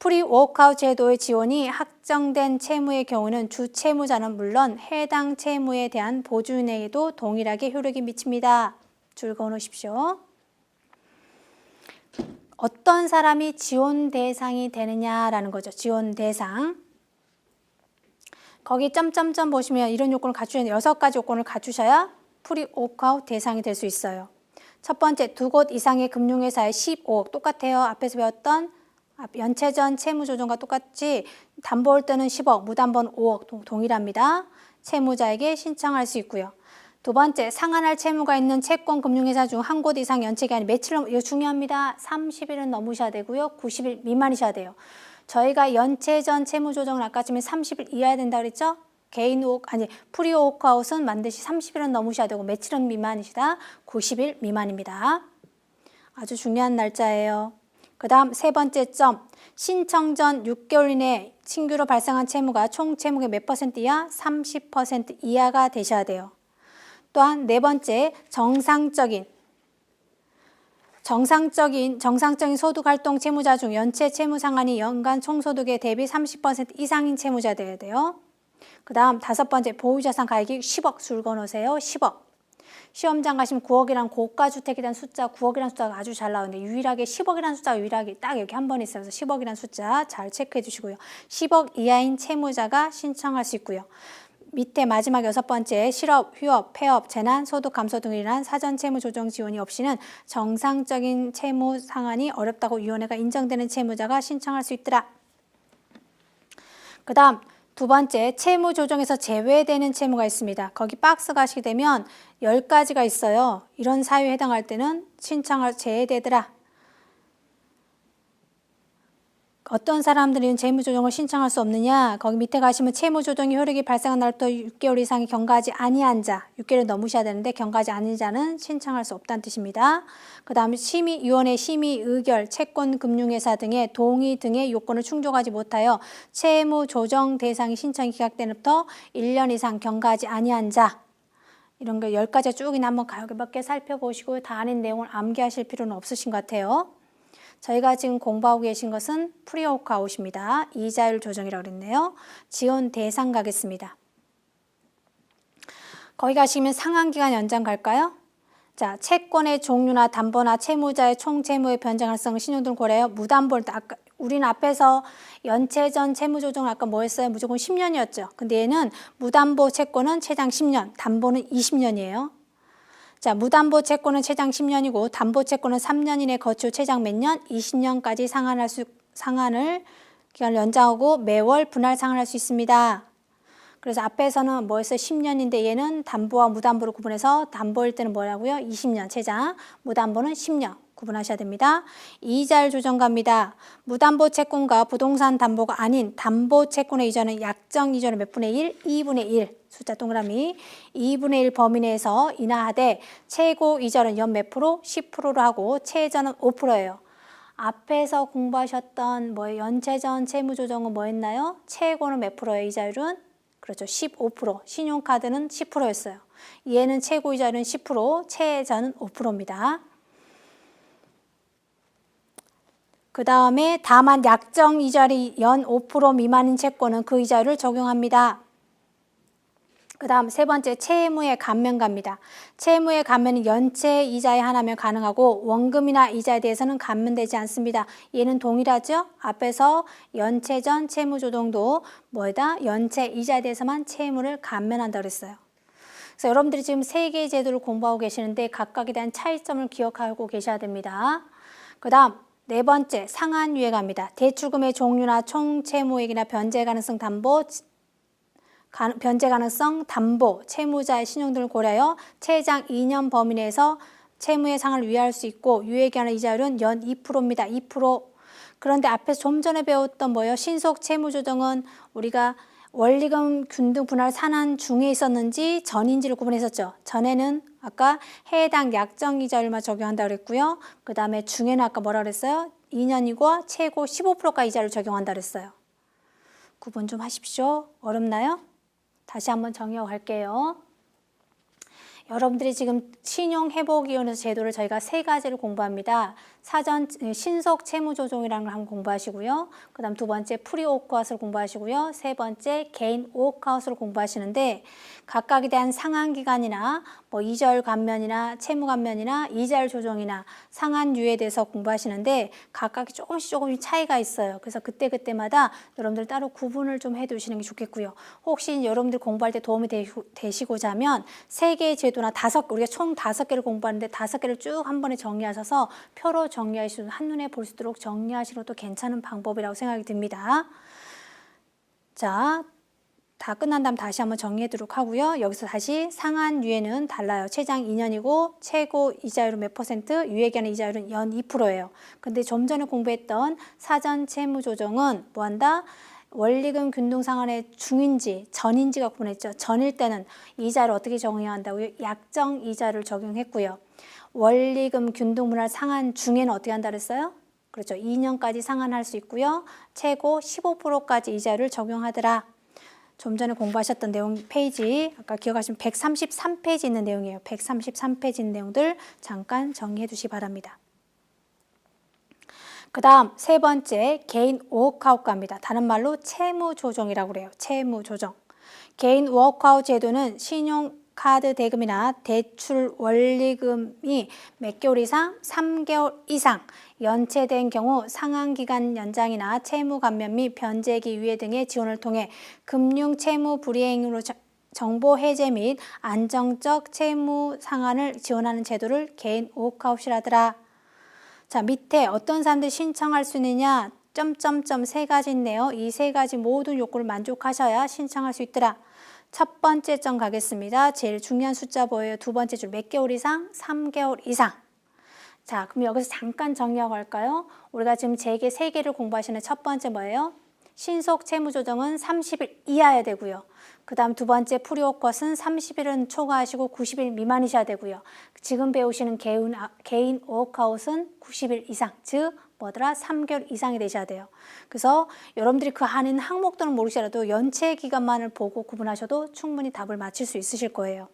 프리워크아웃 제도의 지원이 확정된 채무의 경우는 주 채무자는 물론 해당 채무에 대한 보증인에게도 동일하게 효력이 미칩니다. 줄 그어 놓으십시오. 어떤 사람이 지원 대상이 되느냐라는 거죠. 지원 대상. 거기 점점점 보시면 이런 요건을 갖추셔야 6가지 요건을 갖추셔야 프리워크아웃 대상이 될 수 있어요. 첫 번째, 2곳 이상의 금융회사의 15억 똑같아요. 앞에서 배웠던 연체전 채무조정과 똑같이 담보할 때는 10억, 무담보는 5억 동일합니다. 채무자에게 신청할 수 있고요. 두 번째, 상환할 채무가 있는 채권 금융회사 중 한 곳 이상 연체기간이 며칠, 이거 중요합니다. 30일은 넘으셔야 되고요. 90일 미만이셔야 돼요. 저희가 연체전 채무조정을 아까쯤에 30일 이하야 된다 그랬죠? 프리워크아웃은 반드시 30일은 넘으셔야 되고 며칠은 미만이시다? 90일 미만입니다. 아주 중요한 날짜예요. 그 다음 세 번째 점, 신청 전 6개월 이내 신규로 발생한 채무가 총 채무의 몇 퍼센트 이하? 30% 이하가 되셔야 돼요. 또한 네 번째, 정상적인 소득활동 채무자 중 연체 채무 상환이 연간 총소득에 대비 30% 이상인 채무자 되어야 돼요. 그 다음 다섯 번째, 보유자산 가액이 10억 줄 거놓으세요. 10억. 시험장 가시면 9억이란 고가주택에 대한 숫자, 9억이라는 숫자가 아주 잘 나오는데 유일하게 10억이라는 숫자가 유일하게 딱 여기 한 번 있어요. 그래서 10억이라는 숫자 잘 체크해 주시고요. 10억 이하인 채무자가 신청할 수 있고요. 밑에 마지막 여섯 번째, 실업, 휴업, 폐업, 재난, 소득 감소 등으로 인한 사전 채무 조정 지원이 없이는 정상적인 채무 상환이 어렵다고 위원회가 인정되는 채무자가 신청할 수 있더라. 그 다음 두 번째, 채무 조정에서 제외되는 채무가 있습니다. 거기 박스 가시게 되면 10가지가 있어요. 이런 사유에 해당할 때는 신청할 제외되더라. 어떤 사람들은 채무조정을 신청할 수 없느냐? 거기 밑에 가시면 채무조정이 효력이 발생한 날부터 6개월 이상이 경과하지 아니한 자, 6개월 넘으셔야 되는데 경과하지 않은 자는 신청할 수 없다는 뜻입니다. 그 다음에 심의위원회 심의, 의결, 채권, 금융회사 등의 동의 등의 요건을 충족하지 못하여 채무조정 대상이 신청이 기각된 후부터 1년 이상 경과하지 아니한 자, 이런 거 10가지 쭉 한번 가볍게 살펴보시고 다 아는 내용을 암기하실 필요는 없으신 것 같아요. 저희가 지금 공부하고 계신 것은 프리워크아웃입니다. 이자율 조정이라고 그랬네요. 지원 대상 가겠습니다. 거기 가시면 상환기간 연장 갈까요? 자, 채권의 종류나 담보나 채무자의 총 채무의 변제 가능성을 신용등 고려해요. 무담보를 아까 우리는 앞에서 연체전 채무조정을 아까 뭐 했어요? 무조건 10년이었죠. 근데 얘는 무담보 채권은 최장 10년, 담보는 20년이에요. 자, 무담보 채권은 최장 10년이고 담보 채권은 3년 이내 거치 후 최장 몇 년? 20년까지 상환을 기간을 연장하고 매월 분할 상환할 수 있습니다. 그래서 앞에서는 뭐였어요? 10년인데 얘는 담보와 무담보를 구분해서 담보일 때는 뭐라고요? 20년 최장, 무담보는 10년 구분하셔야 됩니다. 이자율 조정 갑니다. 무담보 채권과 부동산 담보가 아닌 담보 채권의 이자는 약정 이자율 몇 분의 1? 2분의 1. 숫자 동그라미 2분의 1 범위 내에서 인하하되 최고 이자율은 연 몇 프로? 10%로 하고 최저는 5%예요. 앞에서 공부하셨던 연체전 채무조정은 뭐였나요? 최고는 몇 프로예요? 이자율은? 그렇죠. 15%. 신용카드는 10%였어요. 얘는 최고 이자율은 10%, 최저는 5%입니다. 그 다음에 다만 약정 이자율이 연 5% 미만인 채권은 그 이자율을 적용합니다. 그 다음 세 번째, 채무의 감면 갑니다. 채무의 감면은 연체 이자에 한하면 가능하고 원금이나 이자에 대해서는 감면되지 않습니다. 얘는 동일하죠? 앞에서 연체전 채무조정도 뭐다? 연체 이자에 대해서만 채무를 감면한다고 그랬어요. 그래서 여러분들이 지금 세 개의 제도를 공부하고 계시는데 각각에 대한 차이점을 기억하고 계셔야 됩니다. 그 다음 네 번째, 상환유예 갑니다. 대출금의 종류나 총 채무액이나 변제 가능성 담보, 변제 가능성, 담보, 채무자의 신용 등을 고려하여 최장 2년 범위 내에서 채무의 상환을 유예할 수 있고 유예기간의 이자율은 연 2%입니다. 2%. 그런데 앞에서 좀 전에 배웠던 뭐예요? 신속 채무조정은 우리가 원리금 균등 분할 상환 중에 있었는지 전인지를 구분했었죠. 전에는 아까 해당 약정 이자율만 적용한다고 그랬고요. 그 다음에 중에는 아까 뭐라 그랬어요? 2년이고 최고 15%까지 이자율을 적용한다고 그랬어요. 구분 좀 하십시오. 어렵나요? 다시 한번 정리하고 갈게요. 여러분들이 지금 신용회복위원회 제도를 저희가 세 가지를 공부합니다. 사전 신속 채무조정이라는 걸 한번 공부하시고요. 그 다음 두 번째 프리워크아웃을 공부하시고요. 세 번째 개인 워크아웃을 공부하시는데 각각에 대한 상환기간이나 이자율 감면이나 채무 감면이나 이자율 조정이나 상환유예에 대해서 공부하시는데 각각이 조금씩 차이가 있어요. 그래서 그때마다 여러분들 따로 구분을 좀 해두시는 게 좋겠고요. 혹시 여러분들 공부할 때 도움이 되시고자 하면 세 개의 제도나 우리가 총 5개를 공부하는데 5개를 쭉 한 번에 정리하셔서 표로 정리하시고 한눈에 볼 수 있도록 정리하시는 것도 괜찮은 방법이라고 생각이 듭니다. 자, 다 끝난 다음 다시 한번 정리하도록 하고요. 여기서 다시 상환유예는 달라요. 최장 2년이고 최고 이자율은 몇 %? 유예기간의 이자율은 연 2%예요. 근데 좀 전에 공부했던 사전 채무조정은 뭐한다? 원리금 균등상환의 중인지 전인지가 구분했죠. 전일 때는 이자를 어떻게 적용해야 한다고요? 약정 이자를 적용했고요. 원리금 균등분할 상환 중에는 어떻게 한다 그랬어요? 그렇죠. 2년까지 상환할 수 있고요. 최고 15%까지 이자를 적용하더라. 좀 전에 공부하셨던 내용 페이지, 아까 기억하시면 133페이지 있는 내용이에요. 133페이지 있는 내용들 잠깐 정리해 두시기 바랍니다. 그 다음 세 번째, 개인 워크아웃가입니다. 다른 말로 채무조정이라고 그래요. 채무조정. 개인 워크아웃 제도는 신용카드 대금이나 대출 원리금이 몇 개월 이상, 3개월 이상 연체된 경우 상환기간 연장이나 채무 감면 및 변제기 유예 등의 지원을 통해 금융 채무 불이행으로 정보 해제 및 안정적 채무 상환을 지원하는 제도를 개인 워크아웃이라더라. 자, 밑에 어떤 사람들이 신청할 수 있느냐, 점점점 세 가지 있네요. 이 세 가지 모든 요건을 만족하셔야 신청할 수 있더라. 첫 번째 점 가겠습니다. 제일 중요한 숫자 보여요. 두 번째 줄 몇 개월 이상? 3개월 이상. 자, 그럼 여기서 잠깐 정리하고 할까요? 우리가 지금 재계 3개를 공부하시는 첫 번째 뭐예요? 신속 채무조정은 30일 이하여야 되고요. 그 다음 두 번째 프리워크아웃은 30일은 초과하시고 90일 미만이셔야 되고요. 지금 배우시는 개인 워크아웃은 90일 이상, 즉 뭐더라? 3개월 이상이 되셔야 돼요. 그래서 여러분들이 그 안에 있는 항목들은 모르시더라도 연체 기간만을 보고 구분하셔도 충분히 답을 맞힐 수 있으실 거예요.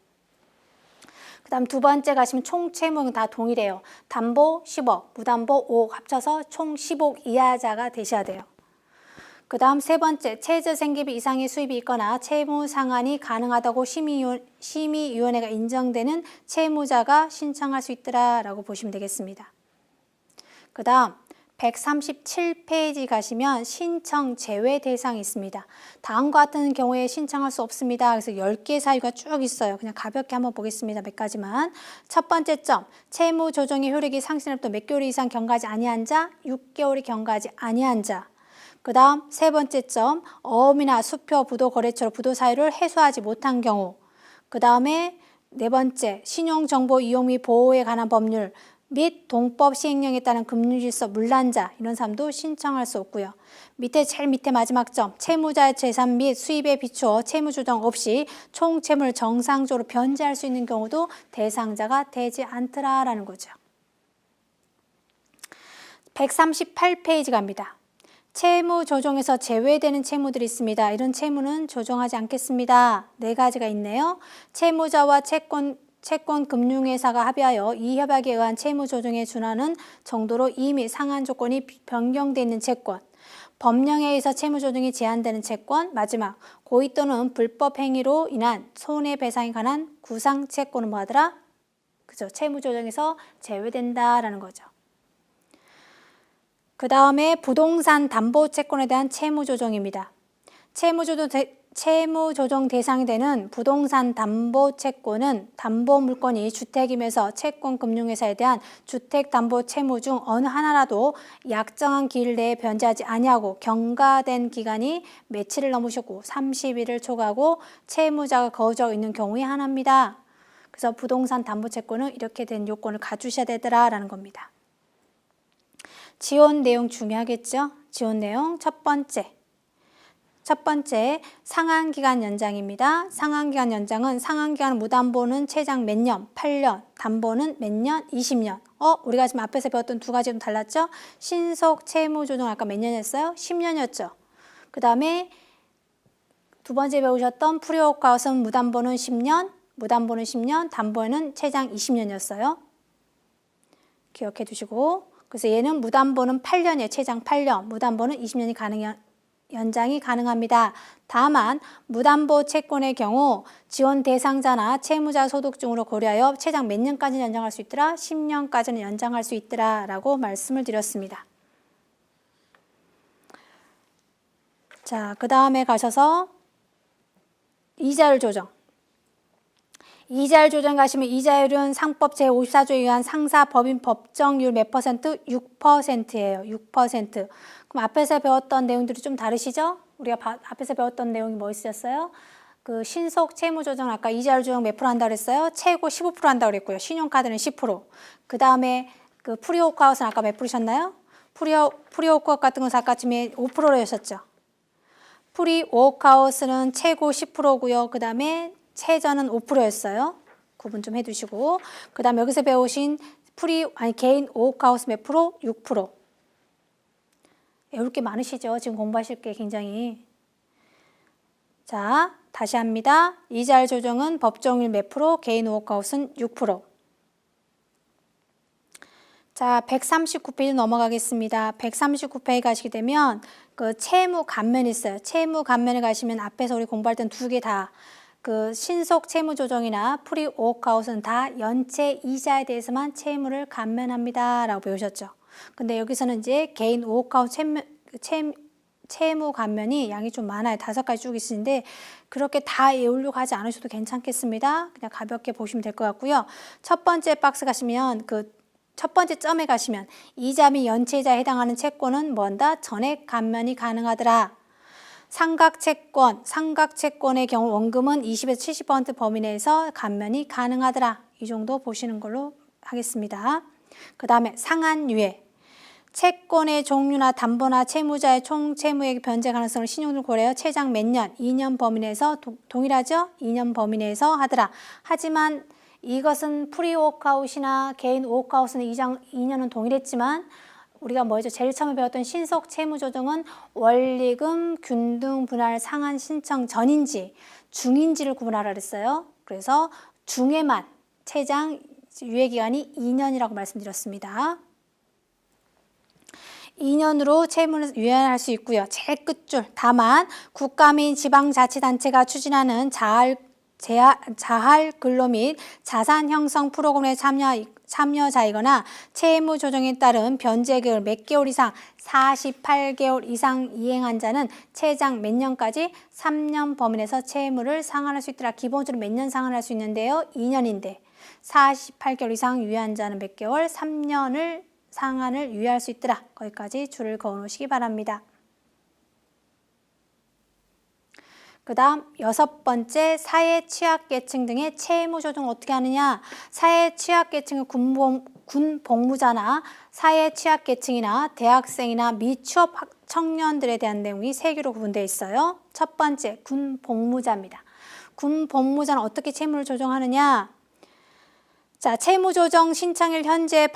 그 다음 두 번째 가시면 총 채무는 다 동일해요. 담보 10억, 무담보 5억 합쳐서 총 10억 이하자가 되셔야 돼요. 그 다음 세 번째, 최저생계비 이상의 수입이 있거나 채무 상환이 가능하다고 심의위원회가 인정되는 채무자가 신청할 수 있더라라고 보시면 되겠습니다. 그 다음 137페이지 가시면 신청 제외 대상이 있습니다. 다음과 같은 경우에 신청할 수 없습니다. 그래서 10개 사유가 쭉 있어요. 그냥 가볍게 한번 보겠습니다. 몇 가지만. 첫 번째 점, 채무 조정의 효력이 상실로부터 몇 개월 이상 경과하지 아니한 자, 6개월이 경과하지 아니한 자. 그 다음 세 번째 점, 어음이나 수표, 부도, 거래처로 부도 사유를 해소하지 못한 경우. 그 다음에 네 번째, 신용정보 이용 및 보호에 관한 법률 및 동법 시행령에 따른 금융질서 문란자, 이런 사람도 신청할 수 없고요. 제일 밑에 마지막 점, 채무자의 재산 및 수입에 비추어 채무조정 없이 총 채무를 정상적으로 변제할 수 있는 경우도 대상자가 되지 않더라라는 거죠. 138페이지 갑니다. 채무 조정에서 제외되는 채무들이 있습니다. 이런 채무는 조정하지 않겠습니다. 네 가지가 있네요. 채무자와 채권금융회사가 합의하여 이 협약에 의한 채무 조정에 준하는 정도로 이미 상한 조건이 변경되어 있는 채권, 법령에 의해서 채무 조정이 제한되는 채권, 마지막 고의 또는 불법 행위로 인한 손해배상에 관한 구상 채권은 뭐하더라? 그죠? 채무 조정에서 제외된다라는 거죠. 그 다음에 부동산 담보 채권에 대한 채무 조정입니다. 채무 조정 대상이 되는 부동산 담보 채권은 담보 물건이 주택이면서 채권금융회사에 대한 주택담보 채무 중 어느 하나라도 약정한 기일 내에 변제하지 아니하고 경과된 기간이 며칠을 넘으셨고 30일을 초과하고 채무자가 거주하고 있는 경우에 하나입니다. 그래서 부동산 담보 채권은 이렇게 된 요건을 갖추셔야 되더라라는 겁니다. 지원 내용 중요하겠죠? 지원 내용 첫 번째 상환기간 연장입니다. 상환기간 연장은 상환기간 무담보는 최장 몇 년? 8년. 담보는 몇 년? 20년. 우리가 지금 앞에서 배웠던 두 가지 좀 달랐죠? 신속 채무조정 아까 몇 년이었어요? 10년이었죠. 그 다음에 두 번째 배우셨던 프리워크아웃은 무담보는 10년, 담보는 최장 20년이었어요. 기억해 두시고. 그래서 얘는 무담보는 8년이에요. 최장 8년. 무담보는 20년이 연장이 가능합니다. 다만 무담보 채권의 경우 지원 대상자나 채무자 소득 중으로 고려하여 최장 몇 년까지 연장할 수 있더라? 10년까지는 연장할 수 있더라 라고 말씀을 드렸습니다. 자, 그 다음에 가셔서 이자율 조정. 이자율 조정 가시면 이자율은 상법 제54조에 의한 상사 법인 법정률 몇 퍼센트? 6%예요. 6%. 그럼 앞에서 배웠던 내용들이 좀 다르시죠? 우리가 앞에서 배웠던 내용이 뭐 있었어요? 그 신속 채무 조정 아까 이자율 조정 몇 프로 한다고 그랬어요? 최고 15% 한다고 그랬고요. 신용카드는 10%. 그 다음에 그 프리워크아웃은 아까 몇 프로셨나요? 프리워크아웃 같은 건 아까쯤에 5%였었죠. 프리워크아웃은 최고 10%고요. 그 다음에 최저는 5%였어요. 구분 좀 해두시고. 그 다음 여기서 배우신 개인 워크아웃 몇 프로? 6%. 외울 게 많으시죠? 지금 공부하실 게 굉장히. 자, 다시 합니다. 이자율 조정은 법정일 몇 프로, 개인 워크아웃은 6%. 자, 139페이지 넘어가겠습니다. 139페이지 가시게 되면 그 채무 감면이 있어요. 채무 감면에 가시면 앞에서 우리 공부할 땐 두 개 다 그 신속 채무 조정이나 프리 워크아웃은 다 연체 이자에 대해서만 채무를 감면합니다. 라고 배우셨죠. 근데 여기서는 이제 개인 워크아웃 채무 감면이 양이 좀 많아요. 5가지 쭉 있으신데 그렇게 다 외우려고 하지 않으셔도 괜찮겠습니다. 그냥 가볍게 보시면 될 것 같고요. 첫 번째 박스 가시면 첫 번째 점에 가시면 이자 및 연체이자에 해당하는 채권은 뭔다? 전액 감면이 가능하더라. 상각채권의 경우 원금은 20에서 70% 범위 내에서 감면이 가능하더라. 이 정도 보시는 걸로 하겠습니다. 그 다음에 상한유예. 채권의 종류나 담보나 채무자의 총 채무액 변제 가능성을 신용을 고려하여 최장 몇 년? 2년 범위 내에서 동일하죠? 2년 범위 내에서 하더라. 하지만 이것은 프리 워크아웃이나 개인 워크아웃은 2년은 동일했지만 우리가 뭐죠? 제일 처음에 배웠던 신속 채무 조정은 원리금 균등 분할 상한 신청 전인지 중인지를 구분하라 그랬어요. 그래서 중에만 최장 유예 기간이 2년이라고 말씀드렸습니다. 2년으로 채무를 유예할 수 있고요. 제일 끝줄. 다만 국가 및 지방자치단체가 추진하는 자활 근로 및 자산 형성 프로그램에 참여자이거나 채무 조정에 따른 변제 계획을 몇 개월 이상 48개월 이상 이행한 자는 최장 몇 년까지 3년 범위 내에서 채무를 상환할 수 있더라. 기본적으로 몇 년 상환할 수 있는데요. 2년인데 48개월 이상 유예한 자는 몇 개월? 3년을 상환을 유예할 수 있더라. 거기까지 줄을 그어 놓으시기 바랍니다. 그 다음 6번째 사회 취약계층 등의 채무 조정 어떻게 하느냐. 사회 취약계층은 군 복무자나 사회 취약계층이나 대학생이나 미취업 청년들에 대한 내용이 3개로 구분되어 있어요. 첫 번째 군 복무자입니다. 군 복무자는 어떻게 채무를 조정하느냐. 자, 채무 조정 신청일 현재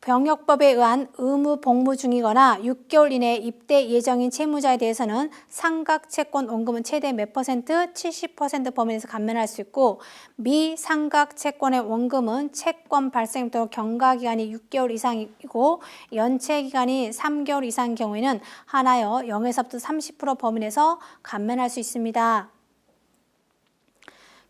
병역법에 의한 의무 복무 중이거나 6개월 이내에 입대 예정인 채무자에 대해서는 상각채권 원금은 최대 몇 퍼센트? 70% 범위 내에서 감면할 수 있고 미상각채권의 원금은 채권 발생부터 경과기간이 6개월 이상이고 연체기간이 3개월 이상인 경우에는 하나여 0에서부터 30% 범위 내에서 감면할 수 있습니다.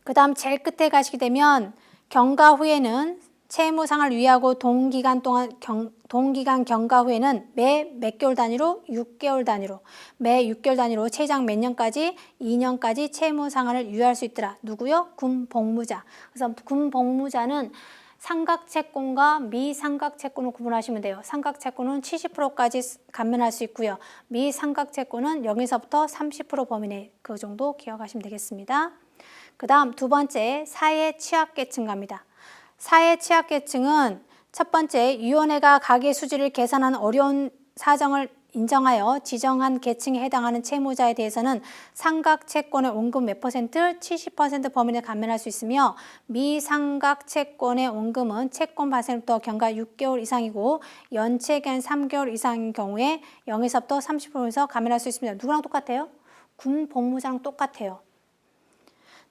그 다음 제일 끝에 가시게 되면 경과 후에는 채무상을 위하고 동기간 경과 후에는 매 몇 개월 단위로? 6개월 단위로. 매 6개월 단위로 최장 몇 년까지? 2년까지 채무상환을 유예할 수 있더라. 누구요? 군 복무자. 그래서 군 복무자는 상각채권과 미상각채권을 구분하시면 돼요. 상각채권은 70%까지 감면할 수 있고요. 미상각채권은 0에서부터 30% 범위 내 그 정도 기억하시면 되겠습니다. 그 다음 두 번째 사회 취약계층 갑니다. 사회 취약계층은 첫 번째 위원회가 가계 수지를 계산하는 어려운 사정을 인정하여 지정한 계층에 해당하는 채무자에 대해서는 상각채권의 원금 몇 퍼센트? 70% 범위 내에 감면할 수 있으며 미상각채권의 원금은 채권 발생부터 경과 6개월 이상이고 연체기간 3개월 이상인 경우에 0에서부터 30%에서 감면할 수 있습니다. 누구랑 똑같아요? 군 복무자랑 똑같아요.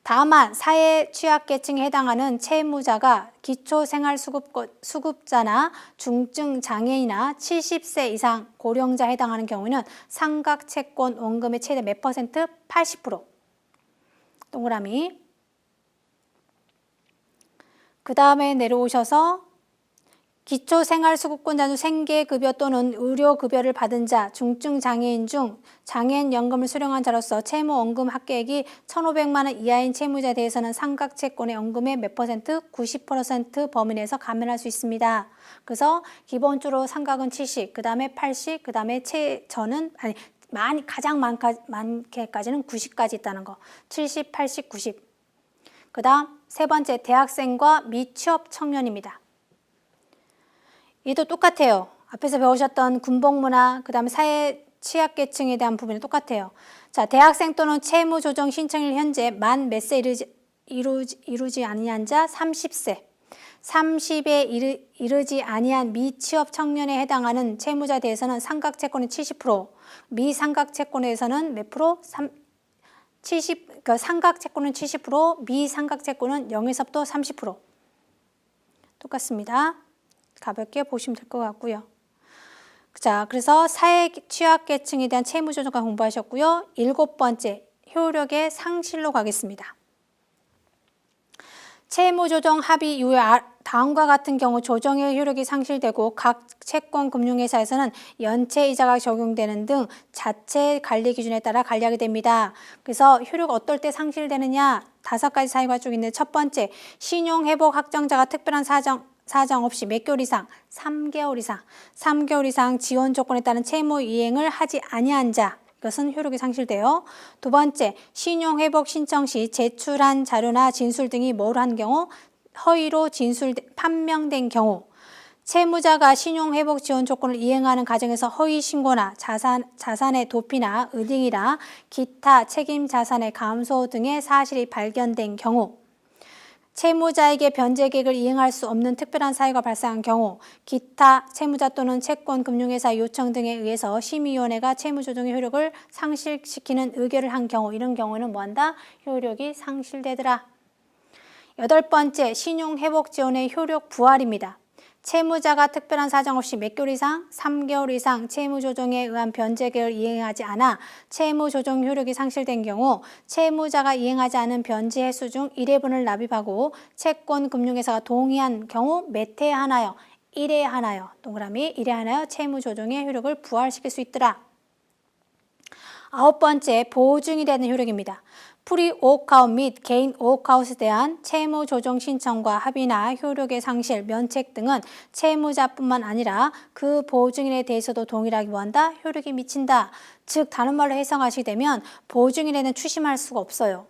다만 사회 취약계층에 해당하는 채무자가 기초생활수급자나 중증장애인이나 70세 이상 고령자에 해당하는 경우에는 상각채권 원금의 최대 몇 퍼센트? 80%. 동그라미. 그 다음에 내려오셔서 기초생활수급권자 중 생계급여 또는 의료급여를 받은 자, 중증장애인 중 장애인연금을 수령한 자로서 채무원금 합계액이 1,500만 원 이하인 채무자에 대해서는 상각채권의 원금의 몇 퍼센트? 90% 범위 내에서 감면할 수 있습니다. 그래서 기본적으로 상각은 70, 그 다음에 80, 그 다음에 가장 많게까지는 90까지 있다는 거. 70, 80, 90. 그 다음 세 번째 대학생과 미취업 청년입니다. 얘도 똑같아요. 앞에서 배우셨던 군복무나 그 다음에 사회 취약계층에 대한 부분이 똑같아요. 자, 대학생 또는 채무 조정 신청일 현재 만 몇 세 이루지 아니한 자 30세. 30에 이르지 아니한 미취업 청년에 해당하는 채무자에 대해서는 상각채권은 70%, 미상각채권에 대해서는 몇 프로? 그러니까 삼각 채권은 70%, 미삼각 채권은 0에서부터 30%. 똑같습니다. 가볍게 보시면 될 것 같고요. 자, 그래서 사회 취약계층에 대한 채무조정과 공부하셨고요. 7번째, 효력의 상실로 가겠습니다. 채무조정 합의 이후에 다음과 같은 경우 조정의 효력이 상실되고 각 채권 금융회사에서는 연체이자가 적용되는 등 자체 관리 기준에 따라 관리하게 됩니다. 그래서 효력 어떨 때 상실되느냐? 5가지 사유가 쭉 있는데 첫 번째, 신용회복 확정자가 특별한 사정 없이 몇 개월 이상, 3개월 이상, 3개월 이상 지원 조건에 따른 채무 이행을 하지 아니한 자, 이것은 효력이 상실돼요. 두 번째, 신용회복 신청 시 제출한 자료나 진술 등이 뭐로 한 경우, 허위로 판명된 경우, 채무자가 신용회복 지원 조건을 이행하는 과정에서 허위 신고나 자산의 도피나 은닉이나 기타 책임 자산의 감소 등의 사실이 발견된 경우, 채무자에게 변제 계획을 이행할 수 없는 특별한 사유가 발생한 경우, 기타 채무자 또는 채권 금융회사 요청 등에 의해서 심의위원회가 채무조정의 효력을 상실시키는 의결을 한 경우, 이런 경우는 뭐한다? 효력이 상실되더라. 8번째, 신용회복 지원의 효력 부활입니다. 채무자가 특별한 사정 없이 몇 개월 이상, 3개월 이상 채무조정에 의한 변제 계획을 이행하지 않아 채무조정 효력이 상실된 경우, 채무자가 이행하지 않은 변제 횟수 중 1회분을 납입하고 채권 금융회사가 동의한 경우 몇 회에 하나요? 1회에 하나요. 동그라미 1회에 하나요. 채무조정의 효력을 부활시킬 수 있더라. 9번째, 보증이 되는 효력입니다. 프리워크아웃 및 개인 워크아웃에 대한 채무조정 신청과 합의나 효력의 상실, 면책 등은 채무자뿐만 아니라 그 보증인에 대해서도 동일하게 뭐한다? 효력이 미친다. 즉 다른 말로 해석하시게 되면 보증인에는 추심할 수가 없어요.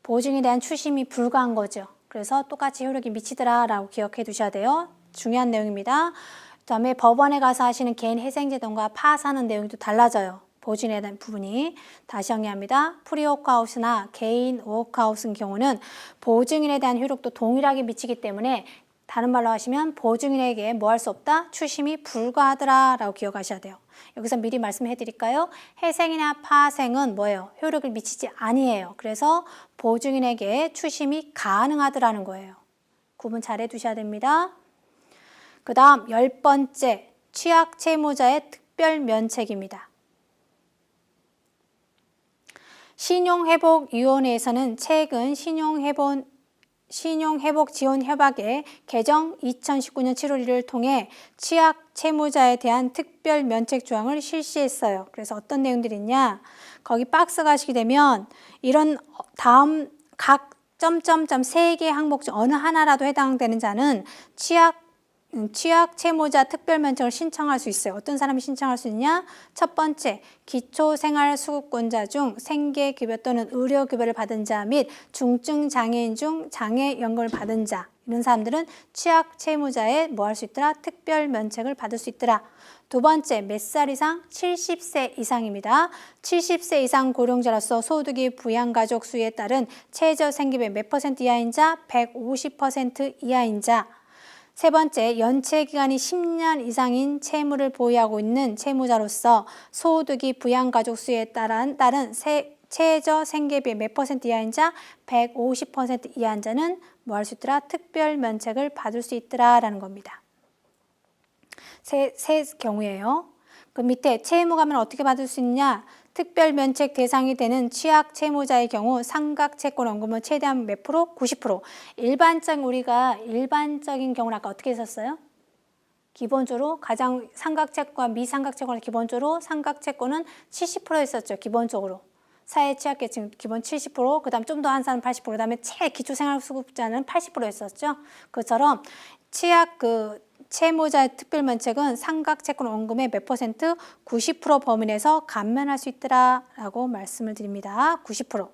보증에 대한 추심이 불가한 거죠. 그래서 똑같이 효력이 미치더라 라고 기억해 두셔야 돼요. 중요한 내용입니다. 그 다음에 법원에 가서 하시는 개인 회생제도과 파산하는 내용이 또 달라져요. 보증에 대한 부분이. 다시 정리합니다. 프리워크아웃이나 개인 워크아웃인 경우는 보증인에 대한 효력도 동일하게 미치기 때문에 다른 말로 하시면 보증인에게 뭐 할 수 없다? 추심이 불가하더라 라고 기억하셔야 돼요. 여기서 미리 말씀해 드릴까요? 회생이나 파생은 뭐예요? 효력을 미치지 아니에요. 그래서 보증인에게 추심이 가능하더라는 거예요. 구분 잘 해두셔야 됩니다. 그 다음 10번째, 취약채무자의 특별면책입니다. 신용회복위원회에서는 최근 신용회복지원협약의 개정 2019년 7월 1일을 통해 취약채무자에 대한 특별면책 조항을 실시했어요. 그래서 어떤 내용들이 있냐? 거기 박스 가시게 되면 이런 다음 각 점점점 3개의 항목 중 어느 하나라도 해당되는 자는 취약채무자 특별면책을 신청할 수 있어요. 어떤 사람이 신청할 수 있냐? 첫 번째, 기초생활수급권자 중 생계급여 또는 의료급여를 받은 자 및 중증장애인 중 장애연금을 받은 자, 이런 사람들은 취약채무자에 뭐 할 수 있더라? 특별면책을 받을 수 있더라. 두 번째, 몇 살 이상? 70세 이상입니다. 70세 이상 고령자로서 소득이 부양가족 수에 따른 최저생계비 몇 % 이하인 자? 150% 이하인 자. 세 번째, 연체기간이 10년 이상인 채무를 보유하고 있는 채무자로서 소득이 부양가족 수에 따른 최저생계비의 몇 % 이하인 자, 150% 이하인 자는 뭐 할 수 있더라? 특별면책을 받을 수 있더라라는 겁니다. 세 경우예요. 그 밑에 채무가면 어떻게 받을 수 있냐? 특별면책 대상이 되는 취약채무자의 경우 삼각채권원금은 최대한 몇 프로? 90%. 우리가 일반적인 경우는 아까 어떻게 했었어요? 기본적으로 가장 삼각채권, 미삼각채권은 기본적으로 삼각채권은 70% 했었죠. 기본적으로. 사회 취약계층 기본 70%, 그 다음 좀 더 한 사람 80%, 그 다음에 최기초생활수급자는 80% 했었죠. 그처럼 채무자의 특별면책은 삼각채권 원금의 몇 %? 90% 범위 내에서 감면할 수 있더라라고 말씀을 드립니다. 90%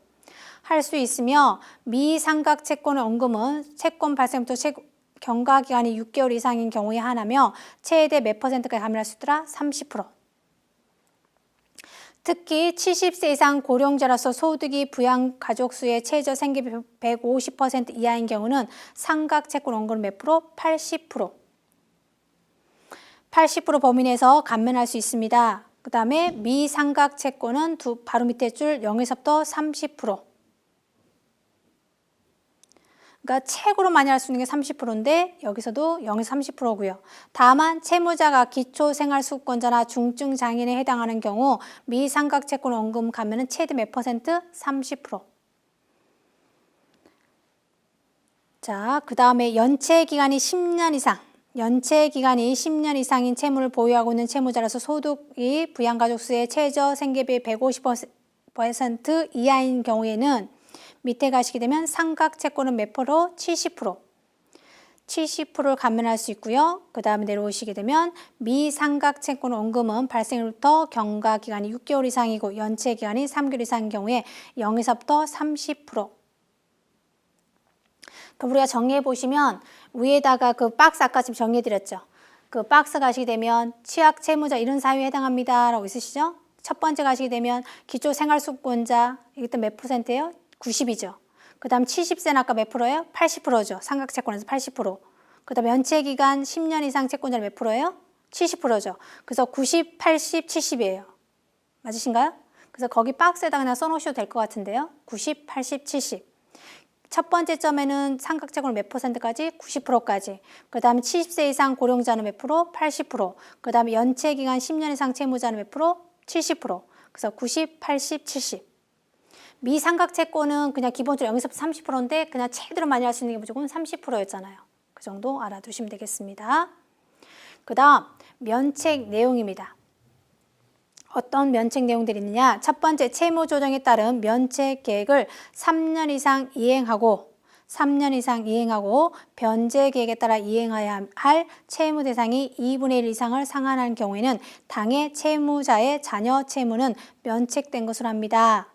할 수 있으며 미삼각채권 원금은 채권 발생부터 경과기간이 6개월 이상인 경우에 하나며 최대 몇 %까지 감면할 수 있더라? 30%. 특히 70세 이상 고령자로서 소득이 부양가족 수의 최저생계비 150% 이하인 경우는 삼각채권 원금 몇 프로? 80%. 80% 범위 내에서 감면할 수 있습니다. 그 다음에 미삼각 채권은 바로 밑에 줄 0에서부터 30%. 그러니까 책으로 많이 할 수 있는 게 30%인데 여기서도 0에서 30%고요. 다만 채무자가 기초생활수급권자나 중증 장애인에 해당하는 경우 미삼각 채권 원금 가면은 최대 몇 퍼센트? 30%. 자, 그 다음에 연체 기간이 10년 이상. 연체 기간이 10년 이상인 채무를 보유하고 있는 채무자라서 소득이 부양가족 수의 최저 생계비의 150% 이하인 경우에는 밑에 가시게 되면 삼각 채권은 몇 프로? 70%. 70%를 감면할 수 있고요. 그 다음에 내려오시게 되면 미삼각 채권 원금은 발생일부터 경과 기간이 6개월 이상이고 연체 기간이 3개월 이상인 경우에 0에서부터 30%. 그럼 우리가 정리해 보시면 위에다가 그 박스 아까 지금 정리해 드렸죠. 그 박스 가시게 되면 취약 채무자 이런 사유에 해당합니다 라고 있으시죠? 첫 번째 가시게 되면 기초생활수급권자 이것도 몇 %예요? 90이죠. 그 다음 70세는 아까 몇 %예요? 80%죠. 삼각채권에서 80%. 그 다음 연체기간 10년 이상 채권자는 몇 %예요? 70%죠. 그래서 90, 80, 70이에요. 맞으신가요? 그래서 거기 박스에다 그냥 써놓으셔도 될 것 같은데요. 90, 80, 70. 첫 번째 점에는 삼각채권 몇 %까지? 90%까지. 그 다음에 70세 이상 고령자는 몇 %? 80%. 그 다음에 연체기간 10년 이상 채무자는 몇 %? 70%. 그래서 90, 80, 70. 미삼각채권은 그냥 기본적으로 0에서 30%인데 그냥 최대로 많이 할 수 있는 게 무조건 30%였잖아요. 그 정도 알아두시면 되겠습니다. 그 다음 면책 내용입니다. 어떤 면책 내용들이 있느냐. 첫 번째 채무 조정에 따른 면책 계획을 3년 이상 이행하고 변제 계획에 따라 이행해야 할 채무 대상이 2분의 1 이상을 상환하는 경우에는 당해 채무자의 자녀 채무는 면책된 것으로 합니다.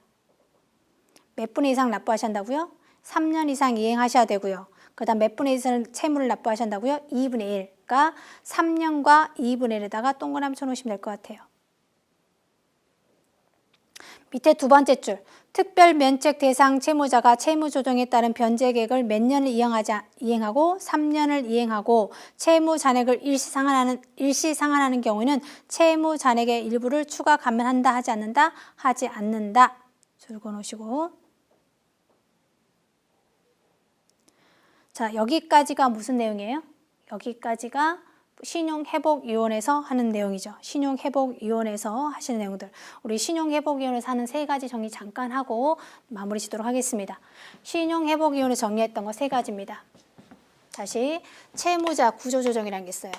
몇 분의 이상 납부하셔야 한다고요? 3년 이상 이행하셔야 되고요. 그 다음 몇 분의 이상 채무를 납부하셔야 한다고요? 2분의 1. 그러니까 3년과 2분의 1에다가 동그라미 쳐놓으시면 될 것 같아요. 밑에 두 번째 줄. 특별 면책 대상 채무자가 채무 조정에 따른 변제 계획을 몇 년을 이행하고 3년을 이행하고 채무 잔액을 일시 상환하는 경우에는 채무 잔액의 일부를 추가 감면한다 하지 않는다? 하지 않는다. 줄 그어놓으시고. 자, 여기까지가 무슨 내용이에요? 여기까지가 신용회복위원회에서 하는 내용이죠. 신용회복위원회에서 하시는 내용들. 우리 신용회복위원회에서 하는 세 가지 정리 잠깐 하고 마무리 짓도록 하겠습니다. 신용회복위원회 정리했던 거 세 가지입니다. 다시 채무자 구조조정이라는 게 있어요.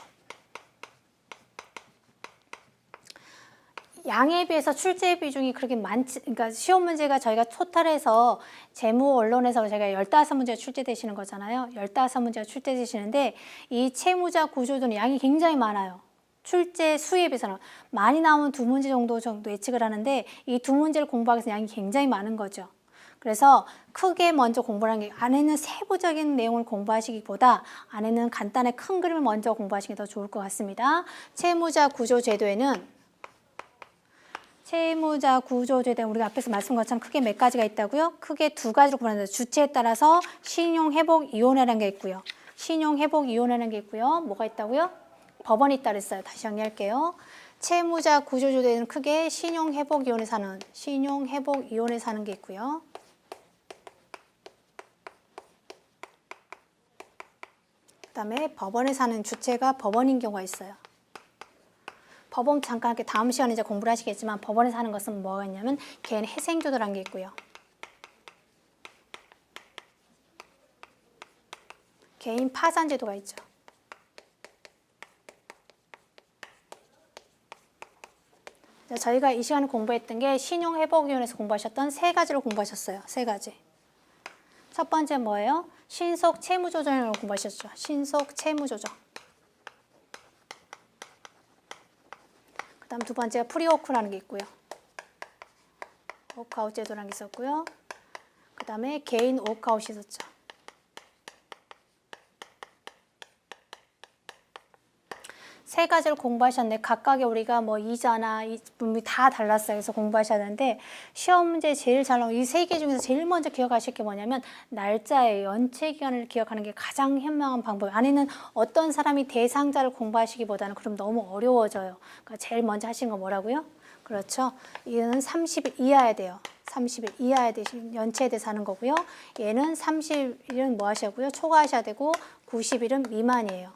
양에 비해서 출제 비중이 그렇게 그러니까 시험 문제가 저희가 토탈해서 재무 언론에서 제가 15문제가 출제되시는 거잖아요. 15문제가 출제되시는데 이 채무자 구조조정 양이 굉장히 많아요. 출제 수에 비해서는 많이 나오면 2문제 정도 예측을 하는데 이 2문제를 공부하기 위해서 양이 굉장히 많은 거죠. 그래서 크게 먼저 공부하는 게 안에는 세부적인 내용을 공부하시기보다 안에는 간단한 큰 그림을 먼저 공부하시는 게 더 좋을 것 같습니다. 채무자 구조제도에는 채무자 구조제도에 우리가 앞에서 말씀한 것처럼 크게 몇 가지가 있다고요? 크게 두 가지로 구분합니다. 주체에 따라서 신용회복위원회라는 게 있고요. 신용회복위원회라는 게 있고요. 뭐가 있다고요? 법원이 있다 그랬어요. 다시 정리할게요. 채무자 구조제도에는 크게 신용회복위원회 사는 게 있고요. 그 다음에 법원에 사는 주체가 법원인 경우가 있어요. 법원 잠깐 이렇게 다음 시간에 이제 공부를 하시겠지만 법원에서 하는 것은 뭐가 있냐면 개인 회생제도라는 게 있고요. 개인 파산제도가 있죠. 저희가 이 시간에 공부했던 게 신용회복위원회에서 공부하셨던 세 가지를 공부하셨어요. 세 가지. 첫 번째 뭐예요? 신속 채무조정을 공부하셨죠. 신속 채무조정. 그 다음 두 번째가 프리워크라는 게 있고요. 워크아웃 제도라는 게 있었고요. 그 다음에 개인 워크아웃이 있었죠. 세 가지를 공부하셨는데 각각의 우리가 뭐 이자나 분명히 다 달랐어요. 그래서 공부하셔야 되는데 시험 문제 제일 잘 나오는 이 세 개 중에서 제일 먼저 기억하실 게 뭐냐면 날짜의 연체 기간을 기억하는 게 가장 현명한 방법이에요. 안에는 어떤 사람이 대상자를 공부하시기보다는 그럼 너무 어려워져요. 그러니까 제일 먼저 하시는 거 뭐라고요? 그렇죠. 이거는 30일 이하야 돼요. 30일 이하에 대신 연체에 대해서 하는 거고요. 얘는 30일은 뭐 하셔고요? 초과하셔야 되고 90일은 미만이에요.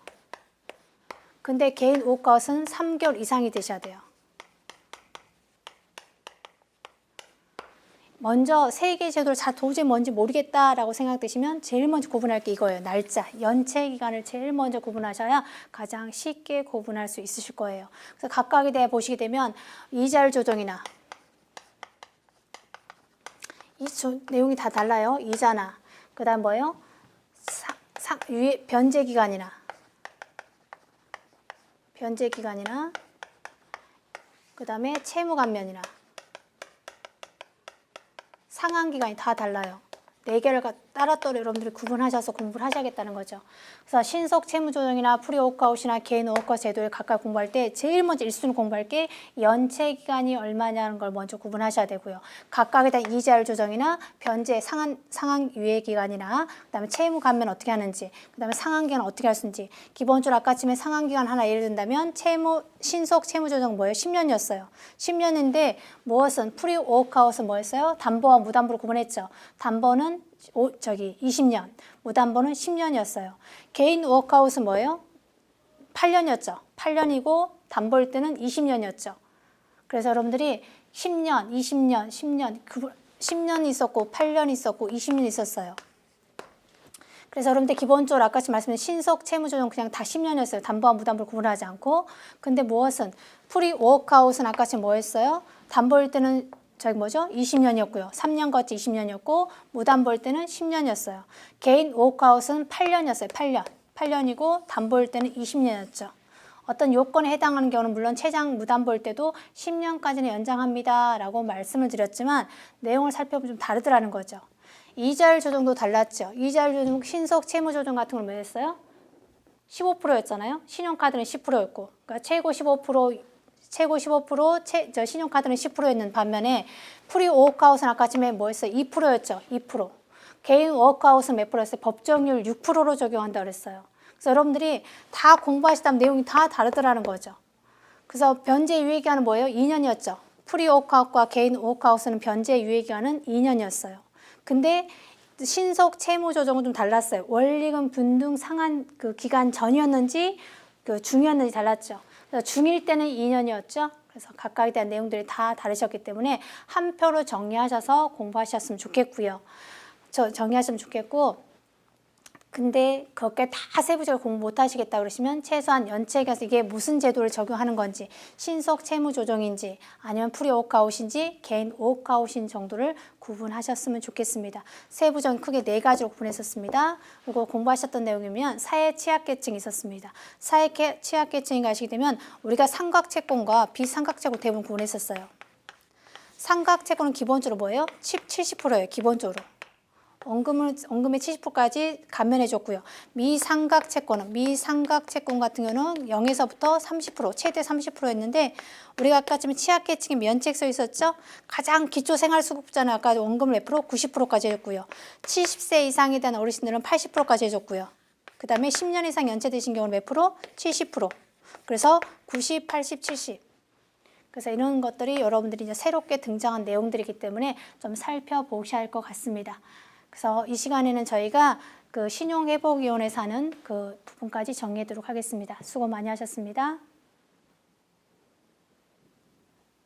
근데 개인 워크아웃은 3개월 이상이 되셔야 돼요. 먼저 세 개 제도를 도저히 뭔지 모르겠다라고 생각되시면 제일 먼저 구분할 게 이거예요. 날짜, 연체 기간을 제일 먼저 구분하셔야 가장 쉽게 구분할 수 있으실 거예요. 그래서 각각에 대해 보시게 되면 이자율 조정이나 내용이 다 달라요. 이자나 그 다음 뭐예요? 변제 기간이나 그 다음에 채무 감면이나 상환 기간이 다 달라요. 4개를 따로따로 여러분들이 구분하셔서 공부를 하셔야겠다는 거죠. 그래서 신속 채무조정이나 프리워크아웃이나 개인 워크아웃 제도를 각각 공부할 때 제일 먼저 1순위 공부할 게 연체 기간이 얼마냐는 걸 먼저 구분하셔야 되고요. 각각에 대한 이자율 조정이나 변제 상환 유예 기간이나 그다음에 채무 감면 어떻게 하는지 그다음에 상환 기간 어떻게 할 수 있는지 기본적으로 아까쯤에 상환 기간 하나 예를 든다면 신속 채무조정 뭐예요? 10년이었어요. 10년인데 무엇은 프리워크아웃은 뭐였어요? 담보와 무담보로 구분했죠. 담보는 20년, 무담보는 10년이었어요. 개인 워크아웃은 뭐예요? 8년이었죠. 8년이고 담보일 때는 20년이었죠. 그래서 여러분들이 10년, 20년, 10년 있었고 8년 있었고 20년 있었어요. 그래서 여러분들 기본적으로 아까 말씀드린 신속 채무조정 그냥 다 10년이었어요. 담보와 무담보를 구분하지 않고. 근데 무엇은 프리워크아웃은 아까 뭐였어요? 담보일 때는 20년이었고요. 3년 거치 20년이었고 무담보일 때는 10년이었어요. 개인 워크아웃은 8년이었어요. 8년이고 담보일 때는 20년이었죠. 어떤 요건에 해당하는 경우는 물론 최장 무담보일 때도 10년까지는 연장합니다 라고 말씀을 드렸지만 내용을 살펴보면 좀 다르더라는 거죠. 이자율 조정도 달랐죠. 이자율 조정, 신속 채무 조정 같은 걸 뭐 했어요? 15%였잖아요. 신용카드는 10%였고 그러니까 최고 15%, 신용카드는 10%였는 반면에 프리워크아웃은 아까쯤에 뭐였어요? 2%였죠. 2%. 개인 워크아웃은 몇 프로였어요? 법정률 6%로 적용한다고 그랬어요. 그래서 여러분들이 다 공부하시다면 내용이 다 다르더라는 거죠. 그래서 변제 유예기간은 뭐예요? 2년이었죠. 프리워크아웃과 개인 워크아웃은 변제 유예기간은 2년이었어요. 근데 신속 채무 조정은 좀 달랐어요. 원리금 분등 상환 그 기간 전이었는지 중이었는지 달랐죠. 그래서 중일 때는 2년이었죠. 그래서 각각에 대한 내용들이 다 다르셨기 때문에 한 표로 정리하셔서 공부하셨으면 좋겠고요. 정리하시면 좋겠고 근데 그렇게 다 세부적으로 공부 못 하시겠다 그러시면 최소한 연체기간에서 이게 무슨 제도를 적용하는 건지 신속 채무 조정인지 아니면 프리워크아웃인지 개인 워크아웃인 정도를 구분하셨으면 좋겠습니다. 세부적인 크게 4가지로 구분했었습니다. 그리고 공부하셨던 내용이면 사회 취약계층이 있었습니다. 사회 취약계층이 가시게 되면 우리가 삼각채권과 비삼각채권 대부분 구분했었어요. 삼각채권은 기본적으로 뭐예요? 70%예요. 기본적으로. 원금의 70%까지 감면해 줬고요. 미삼각 채권 같은 경우는 0에서부터 30%, 최대 30%였는데 우리가 아까쯤에 취약계층의 면책서 있었죠? 가장 기초생활수급자는 아까 원금을 몇 프로? 90%까지 해줬고요. 70세 이상에 대한 어르신들은 80%까지 해줬고요. 그 다음에 10년 이상 연체되신 경우는 몇 프로? 70%. 그래서 90, 80, 70. 그래서 이런 것들이 여러분들이 이제 새롭게 등장한 내용들이기 때문에 좀 살펴보셔야 할 것 같습니다. 그래서 이 시간에는 저희가 그 신용회복위원회에서 하는 그 부분까지 정리하도록 하겠습니다. 수고 많이 하셨습니다.